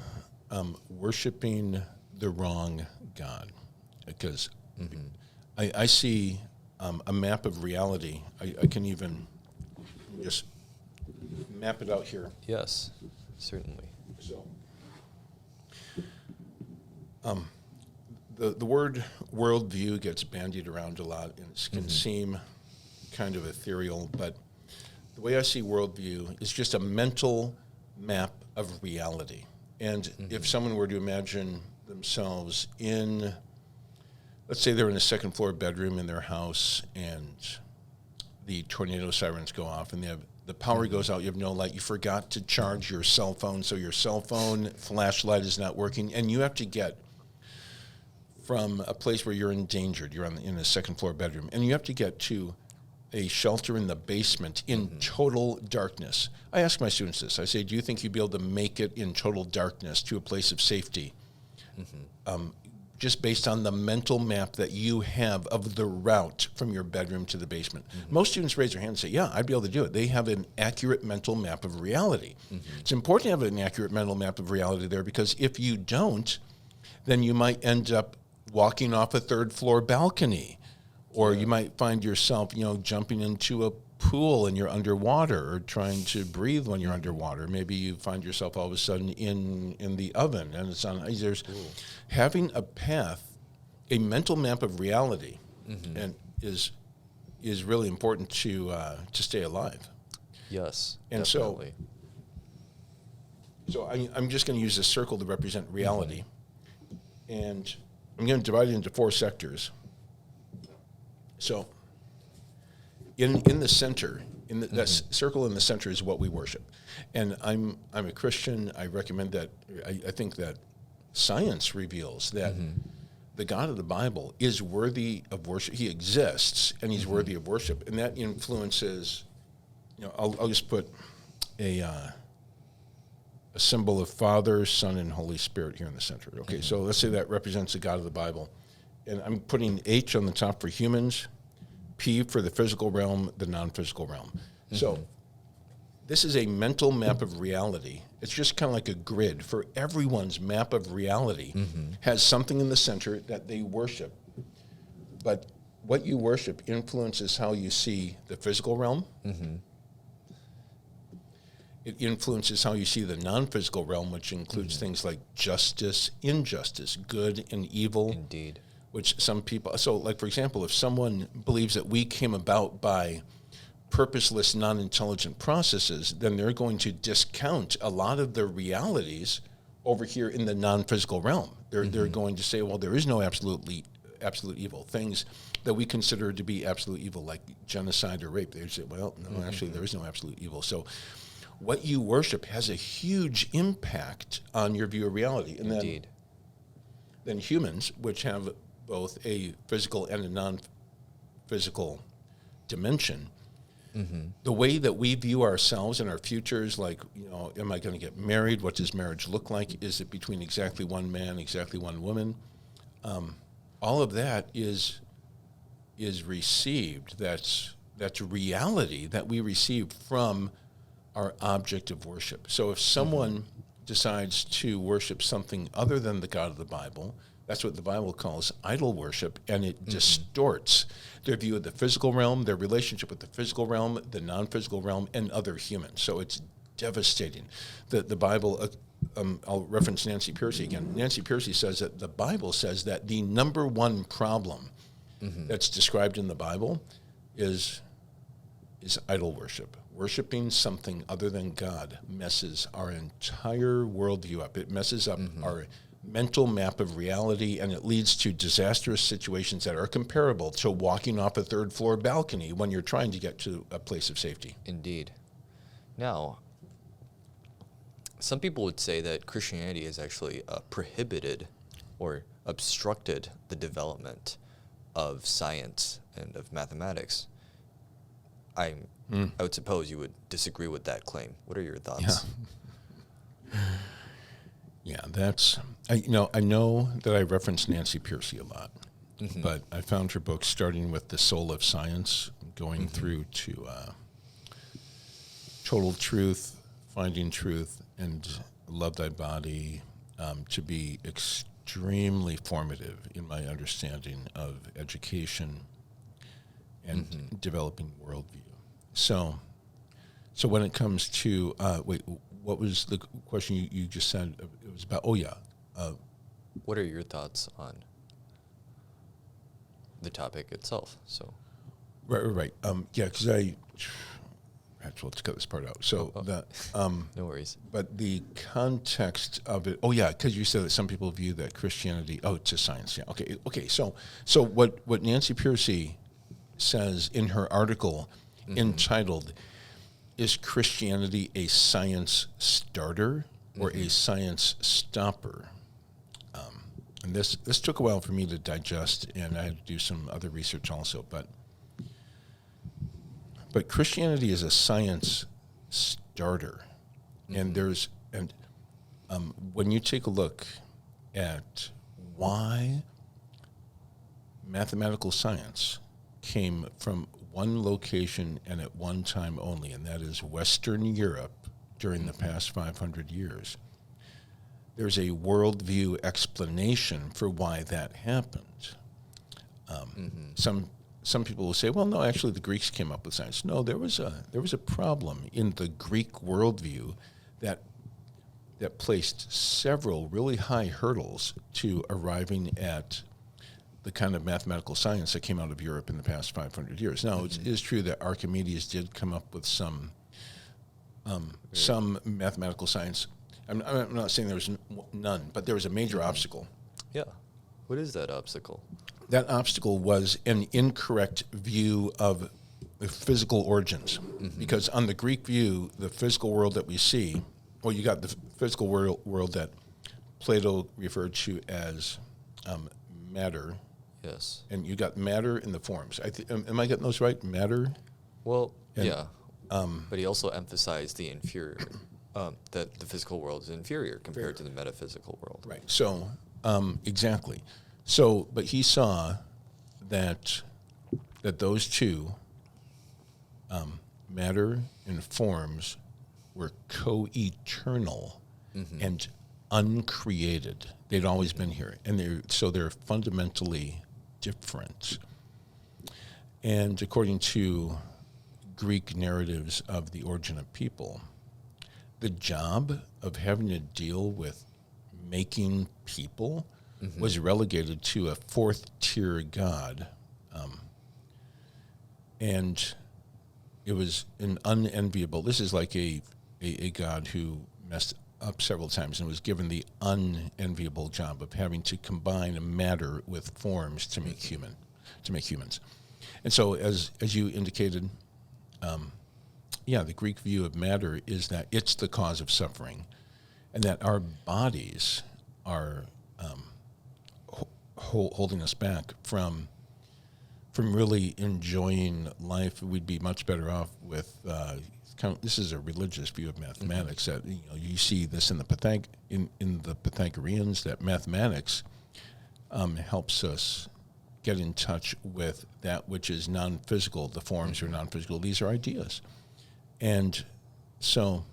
worshiping the wrong God. Because I see a map of reality. I can even just map it out here. Yes, certainly. So, the word worldview gets bandied around a lot, and it can seem kind of ethereal, but the way I see worldview is just a mental map of reality. And if someone were to imagine themselves in, let's say they're in a second floor bedroom in their house, and the tornado sirens go off, and the power goes out, you have no light, you forgot to charge your cell phone, so your cell phone flashlight is not working, and you have to get from a place where you're endangered, you're in a second floor bedroom, and you have to get to a shelter in the basement in total darkness. I ask my students this. I say, do you think you'd be able to make it in total darkness to a place of safety? Just based on the mental map that you have of the route from your bedroom to the basement. Most students raise their hand and say, yeah, I'd be able to do it. They have an accurate mental map of reality. It's important to have an accurate mental map of reality there, because if you don't, then you might end up walking off a third floor balcony, or you might find yourself, jumping into a pool and you're underwater, or trying to breathe when you're underwater. Maybe you find yourself all of a sudden in the oven, and it's on. There's having a path, a mental map of reality, and is really important to stay alive. Yes, and definitely. So I'm just going to use this circle to represent reality, and I'm going to divide it into 4 sectors. So, in the center, that circle in the center is what we worship, and I'm a Christian. I recommend that. I think that science reveals that the God of the Bible is worthy of worship. He exists, and he's worthy of worship, and that influences. I'll just put a symbol of Father, Son, and Holy Spirit here in the center. Okay, so let's say that represents the God of the Bible. And I'm putting H on the top for humans, P for the physical realm, the non-physical realm. So this is a mental map of reality. It's just kind of like a grid for everyone's map of reality. Has something in the center that they worship. But what you worship influences how you see the physical realm. It influences how you see the non-physical realm, which includes things like justice, injustice, good and evil. Indeed. Which some people, so like for example, if someone believes that we came about by purposeless, non-intelligent processes, then they're going to discount a lot of the realities over here in the non-physical realm. They're going to say, well, there is no absolute evil. Things that we consider to be absolute evil, like genocide or rape, they say, well, no, actually there is no absolute evil. So what you worship has a huge impact on your view of reality. And Indeed. Then humans, which have both a physical and a non-physical dimension, the way that we view ourselves and our futures, like, am I going to get married? What does marriage look like? Is it between exactly one man, exactly one woman? All of that is received. That's reality that we receive from our object of worship. So if someone decides to worship something other than the God of the Bible, that's what the Bible calls idol worship, and it distorts their view of the physical realm, their relationship with the physical realm, the non-physical realm, and other humans. So it's devastating. The Bible, I'll reference Nancy Pearcey again. Nancy Pearcey says that the Bible says that the number one problem that's described in the Bible is idol worship. Worshipping something other than God messes our entire worldview up. It messes up our mental map of reality, and it leads to disastrous situations that are comparable to walking off a third-floor balcony when you're trying to get to a place of safety. Indeed. Now, some people would say that Christianity has actually prohibited or obstructed the development of science and of mathematics. I would suppose you would disagree with that claim. What are your thoughts? Yeah, that's, I know that I reference Nancy Pearcey a lot, but I found her book starting with The Soul of Science, going through to Total Truth, Finding Truth, and Love Thy Body to be extremely formative in my understanding of education and developing worldview. So when it comes to, what was the question you just said? It was about, what are your thoughts on the topic itself? So, Right. Because let's cut this part out. So no worries. But the context of it, because you said that some people view that Christianity, it's a science. Yeah. Okay. So what Nancy Pearcey says in her article entitled, "Is Christianity a science starter or a science stopper?" And this took a while for me to digest, and I had to do some other research also. But Christianity is a science starter, and when you take a look at why mathematical science came from one location and at one time only, and that is Western Europe during the past 500 years. There's a worldview explanation for why that happened. Some people will say, well, no, actually the Greeks came up with science. No, there was a problem in the Greek worldview that placed several really high hurdles to arriving at the kind of mathematical science that came out of Europe in the past 500 years. Now, it is true that Archimedes did come up with some mathematical science. I'm not saying there was none, but there was a major obstacle. Yeah. What is that obstacle? That obstacle was an incorrect view of physical origins. Because on the Greek view, the physical world that we see, you got the physical world that Plato referred to as matter. Yes. And you got matter in the forms. Am I getting those right? Matter? Well, yeah. But he also emphasized the inferior, that the physical world is inferior compared to the metaphysical world. Right. So, exactly. So, but he saw that those two, matter and forms, were co-eternal and uncreated. They'd always been here, and they're fundamentally different. And according to Greek narratives of the origin of people, the job of having to deal with making people was relegated to a fourth-tier god, and it was an unenviable. This is like a god who messed up several times and was given the unenviable job of having to combine matter with forms to make humans. And so, as you indicated, the Greek view of matter is that it's the cause of suffering, and that our bodies are holding us back from really enjoying life. We'd be much better off with this is a religious view of mathematics. That you see this in the Pythagoreans, that mathematics helps us get in touch with that which is non-physical. The forms are non-physical. These are ideas. And so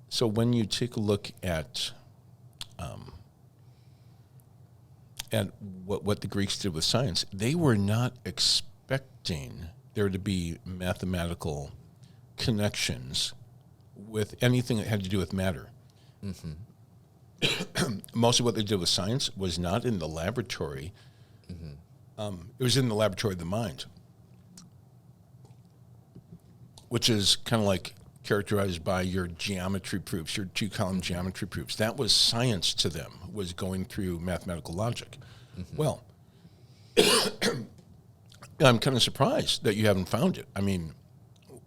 So when you take a look at what the Greeks did with science, they were not expecting there to be mathematical connections with anything that had to do with matter. Most of what they did with science was not in the laboratory. It was in the laboratory of the mind, which is kind of like characterized by your geometry proofs, your two-column geometry proofs. That was science to them, was going through mathematical logic. Well, I'm kind of surprised that you haven't found it. I mean,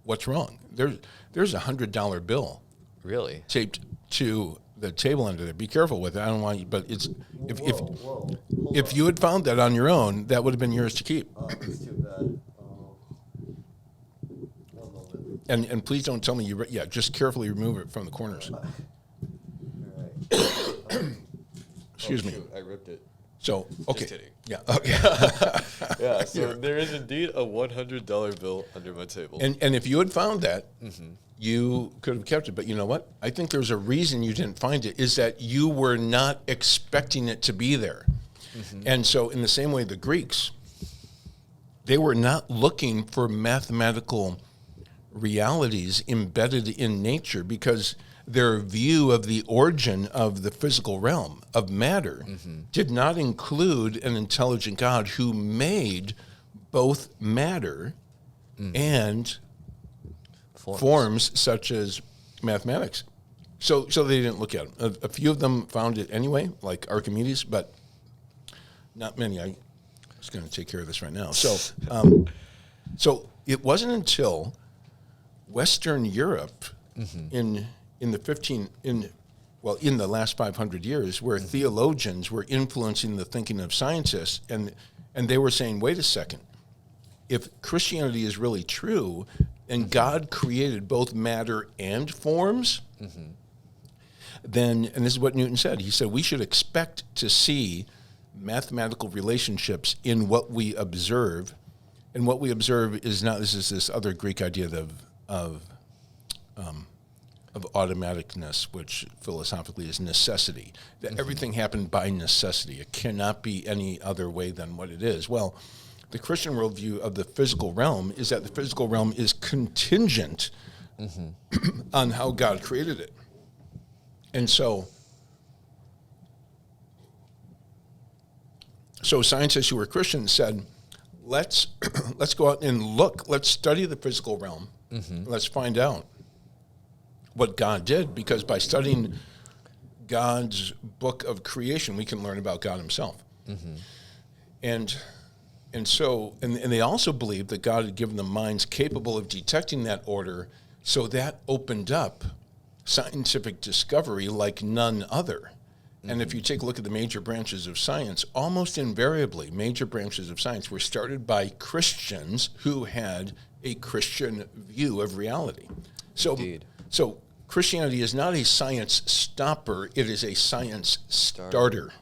what's wrong? There's $100 bill Really? taped to the table under there. Be careful with it. I don't want you, but it's if you had found that on your own, that would have been yours to keep. It's too bad. One moment. And please don't tell me just carefully remove it from the corners. All right. Excuse me. I ripped it. So, okay. Just kidding. Yeah, okay. Yeah, so there is indeed a $100 bill under my table. And if you had found that, you could have kept it. But you know what? I think there's a reason you didn't find it, is that you were not expecting it to be there. And so in the same way, the Greeks, they were not looking for mathematical realities embedded in nature, because their view of the origin of the physical realm of matter did not include an intelligent God who made both matter and forms such as mathematics. So they didn't look at them. A few of them found it anyway, like Archimedes, but not many. I was going to take care of this right now. So it wasn't until Western Europe in the last 500 years, where theologians were influencing the thinking of scientists, and they were saying, wait a second, if Christianity is really true, and God created both matter and forms, then, and this is what Newton said, he said, we should expect to see mathematical relationships in what we observe. And what we observe is not, this is this other Greek idea of automaticness, which philosophically is necessity. That everything happened by necessity. It cannot be any other way than what it is. Well, the Christian worldview of the physical realm is that the physical realm is contingent on how God created it. And so scientists who were Christians said, let's go out and look, let's study the physical realm. Let's find out what God did, because by studying God's book of creation, we can learn about God himself. And they also believed that God had given them minds capable of detecting that order, so that opened up scientific discovery like none other. And if you take a look at the major branches of science, almost invariably, major branches of science were started by Christians who had a Christian view of reality. Indeed. So Christianity is not a science stopper, it is a science starter.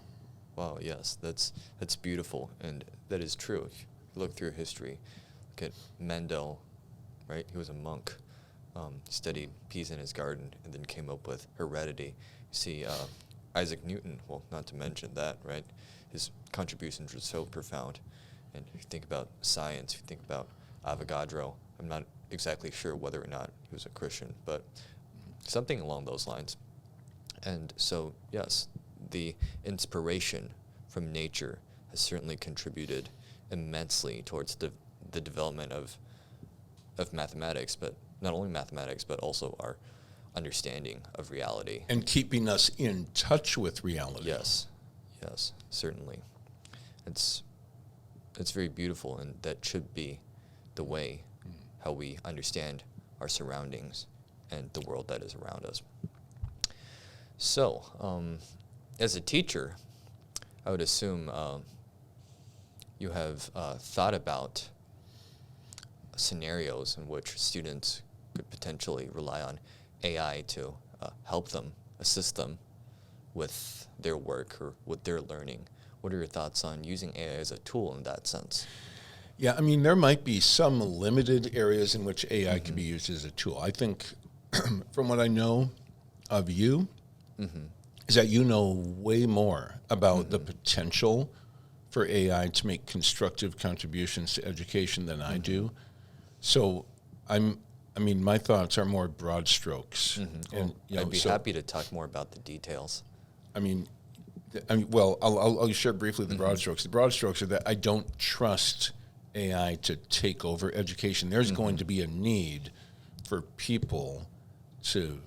Wow, yes, that's beautiful, and that is true. If you look through history, look at Mendel, right? He was a monk, studied peas in his garden, and then came up with heredity. You see Isaac Newton, well, not to mention that, right? His contributions were so profound. And if you think about science, if you think about Avogadro, I'm not exactly sure whether or not he was a Christian, but something along those lines. And so, yes, the inspiration from nature has certainly contributed immensely towards the development of mathematics, but not only mathematics, but also our understanding of reality. And keeping us in touch with reality. Yes, certainly. It's very beautiful, and that should be the way how we understand our surroundings and the world that is around us. So, as a teacher, I would assume you have thought about scenarios in which students could potentially rely on AI to help them, assist them with their work or with their learning. What are your thoughts on using AI as a tool in that sense? Yeah, I mean, there might be some limited areas in which AI can be used as a tool. I think, from what I know, of you is that you know way more about the potential for AI to make constructive contributions to education than I do. So my thoughts are more broad strokes. And I'd be happy to talk more about the details. Well, I'll share briefly the broad strokes. The broad strokes are that I don't trust AI to take over education. There's going to be a need for people to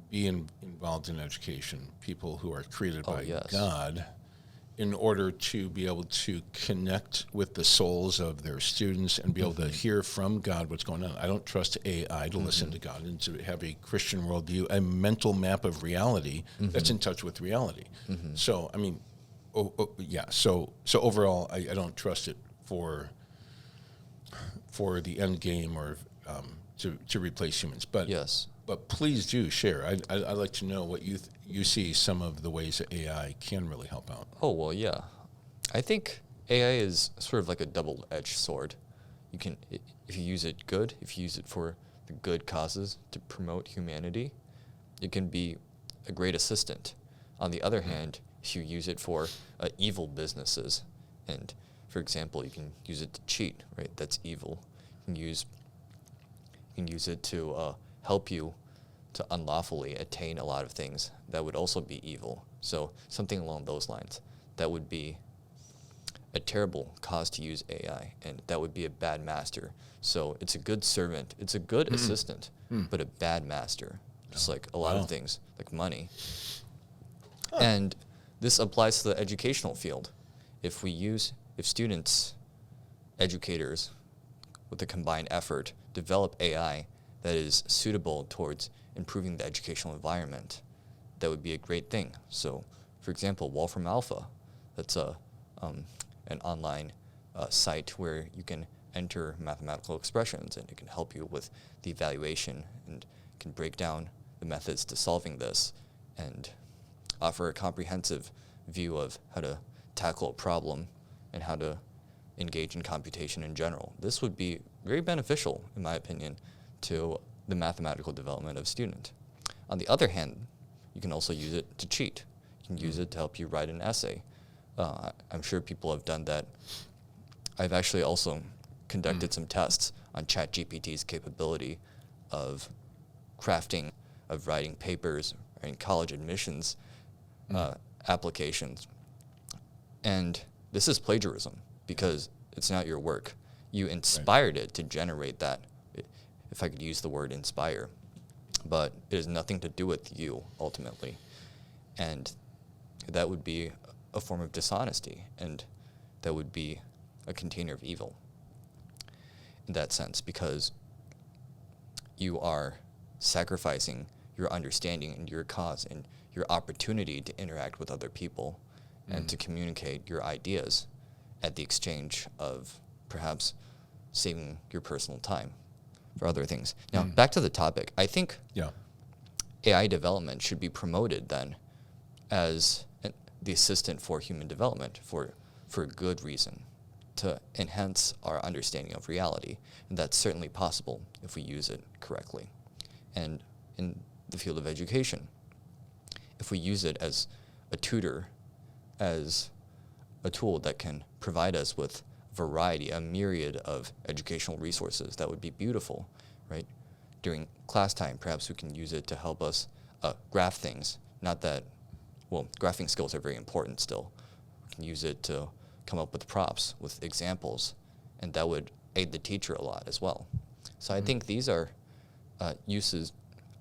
be involved in education, people who are created by God, in order to be able to connect with the souls of their students and be able to hear from God what's going on. I don't trust AI to listen to God and to have a Christian worldview, a mental map of reality that's in touch with reality. So, So overall, I don't trust it for the end game or to replace humans. But But please do share. I'd like to know what you see some of the ways that AI can really help out. Oh, well, yeah. I think AI is sort of like a double-edged sword. You can, if you use it good, if you use it for the good causes to promote humanity, it can be a great assistant. On the other hand, if you use it for evil businesses, and for example, you can use it to cheat, right? That's evil. You can use it to help you to unlawfully attain a lot of things that would also be evil. So something along those lines. That would be a terrible cause to use AI, and that would be a bad master. So it's a good servant. It's a good assistant, but a bad master. Just like a lot of things, like money. And this applies to the educational field. If students, educators, with a combined effort, develop AI that is suitable towards improving the educational environment, that would be a great thing. So, for example, Wolfram Alpha, that's an online site where you can enter mathematical expressions, and it can help you with the evaluation and can break down the methods to solving this and offer a comprehensive view of how to tackle a problem and how to engage in computation in general. This would be very beneficial, in my opinion, to the mathematical development of a student. On the other hand, you can also use it to cheat. You can use it to help you write an essay. I'm sure people have done that. I've actually also conducted some tests on ChatGPT's capability of crafting, of writing papers, writing college admissions applications. And this is plagiarism because it's not your work. You inspired it to generate that, if I could use the word inspire, but it has nothing to do with you ultimately. And that would be a form of dishonesty, and that would be a container of evil in that sense, because you are sacrificing your understanding and your cause and your opportunity to interact with other people and to communicate your ideas at the exchange of perhaps saving your personal time for other things. Now, back to the topic. I think AI development should be promoted then as the assistant for human development for a good reason, to enhance our understanding of reality. And that's certainly possible if we use it correctly. And in the field of education, if we use it as a tutor, as a tool that can provide us with variety, a myriad of educational resources, that would be beautiful, right? During class time, perhaps we can use it to help us graph things. Not that, well, graphing skills are very important still. We can use it to come up with props, with examples, and that would aid the teacher a lot as well. So I think these are uses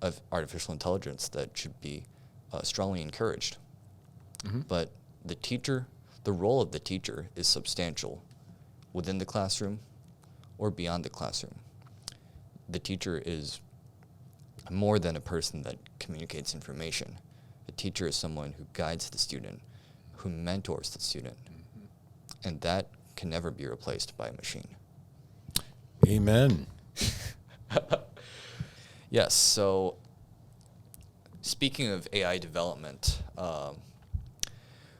of artificial intelligence that should be strongly encouraged. But the role of the teacher is substantial within the classroom or beyond the classroom. The teacher is more than a person that communicates information. The teacher is someone who guides the student, who mentors the student, and that can never be replaced by a machine. Amen. Yes, so speaking of AI development,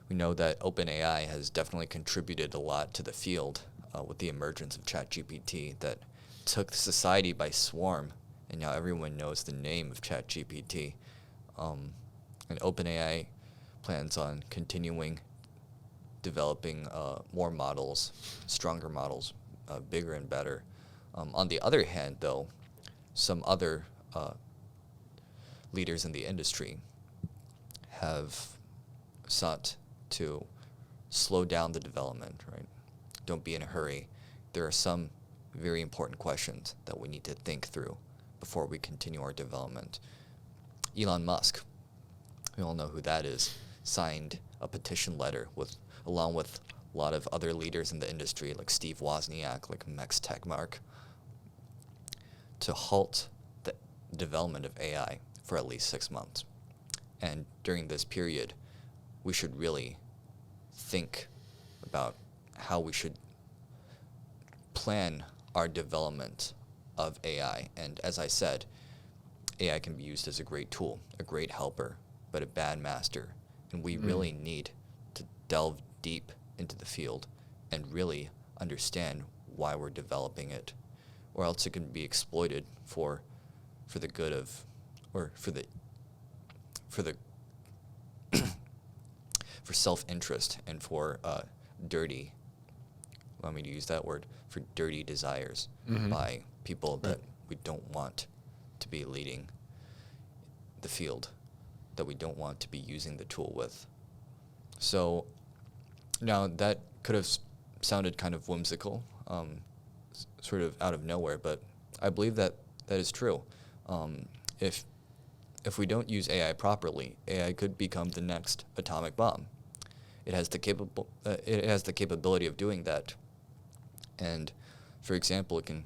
we know that OpenAI has definitely contributed a lot to the field with the emergence of ChatGPT that took society by swarm, and now everyone knows the name of ChatGPT. And OpenAI plans on continuing developing more models, stronger models, bigger and better. On the other hand, though, some other leaders in the industry have sought to slow down the development, right? Don't be in a hurry. There are some very important questions that we need to think through before we continue our development. Elon Musk, we all know who that is, signed a petition letter along with a lot of other leaders in the industry like Steve Wozniak, like Max Tegmark, to halt the development of AI for at least 6 months. And during this period, we should really think about how we should plan our development of AI. And as I said, AI can be used as a great tool, a great helper, but a bad master. And we really need to delve deep into the field and really understand why we're developing it, or else it can be exploited for the good of, or for self-interest and for dirty, allow me to use that word, for dirty desires by people that we don't want to be leading the field, that we don't want to be using the tool with. So now that could have sounded kind of whimsical, sort of out of nowhere, but I believe that is true. If we don't use AI properly, AI could become the next atomic bomb. It has the capability of doing that. And for example, it can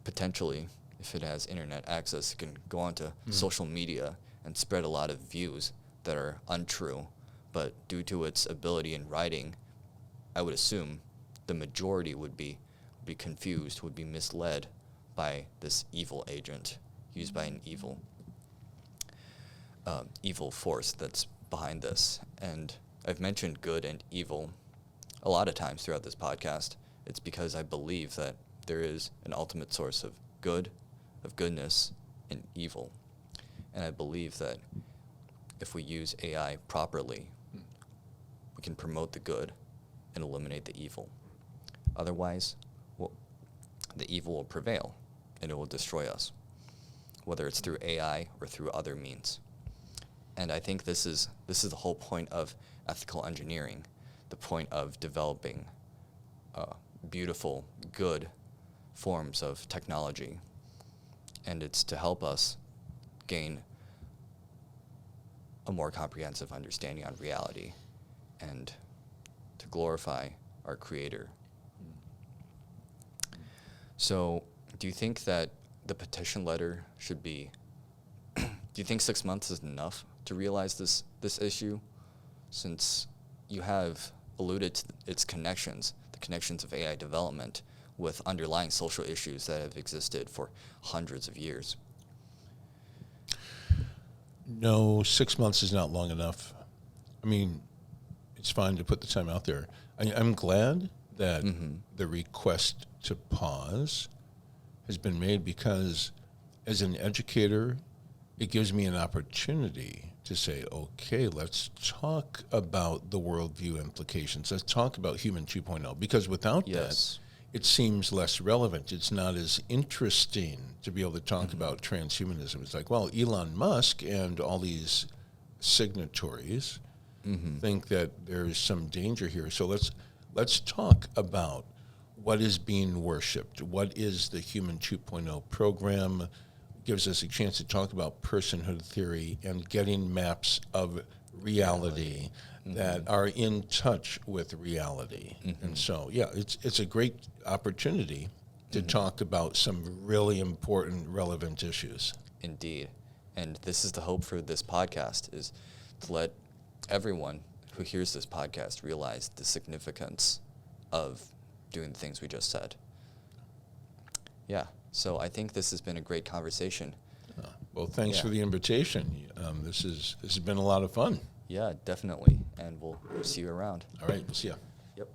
potentially, if it has internet access, it can go onto social media and spread a lot of views that are untrue. But due to its ability in writing, I would assume the majority would be confused, would be misled by this evil agent used by an evil force that's behind this. And I've mentioned good and evil a lot of times throughout this podcast. It's because I believe that there is an ultimate source of good, of goodness, and evil. And I believe that if we use AI properly, we can promote the good and eliminate the evil. Otherwise, the evil will prevail and it will destroy us, whether it's through AI or through other means. And I think this is the whole point of ethical engineering, the point of developing beautiful, good forms of technology. And it's to help us gain a more comprehensive understanding on reality and to glorify our Creator. So, do you think that the petition letter should be, do you think 6 months is enough to realize this issue? Since you have alluded to its connections, the connections of AI development with underlying social issues that have existed for hundreds of years. No, 6 months is not long enough. I mean, it's fine to put the time out there. I'm glad that the request to pause has been made, because as an educator, it gives me an opportunity to say, okay, let's talk about the worldview implications. Let's talk about Human 2.0, because without that, it seems less relevant. It's not as interesting to be able to talk about transhumanism. It's like, well, Elon Musk and all these signatories think that there's some danger here. So let's talk about what is being worshipped. What is the Human 2.0 program? Gives us a chance to talk about personhood theory and getting maps of reality that are in touch with reality. And so, yeah, it's a great opportunity to talk about some really important, relevant issues. Indeed. And this is the hope for this podcast, is to let everyone who hears this podcast realize the significance of doing the things we just said. Yeah. So I think this has been a great conversation. Well, thanks for the invitation. This has been a lot of fun. Yeah, definitely. And we'll see you around. All right, we'll see you. Yep.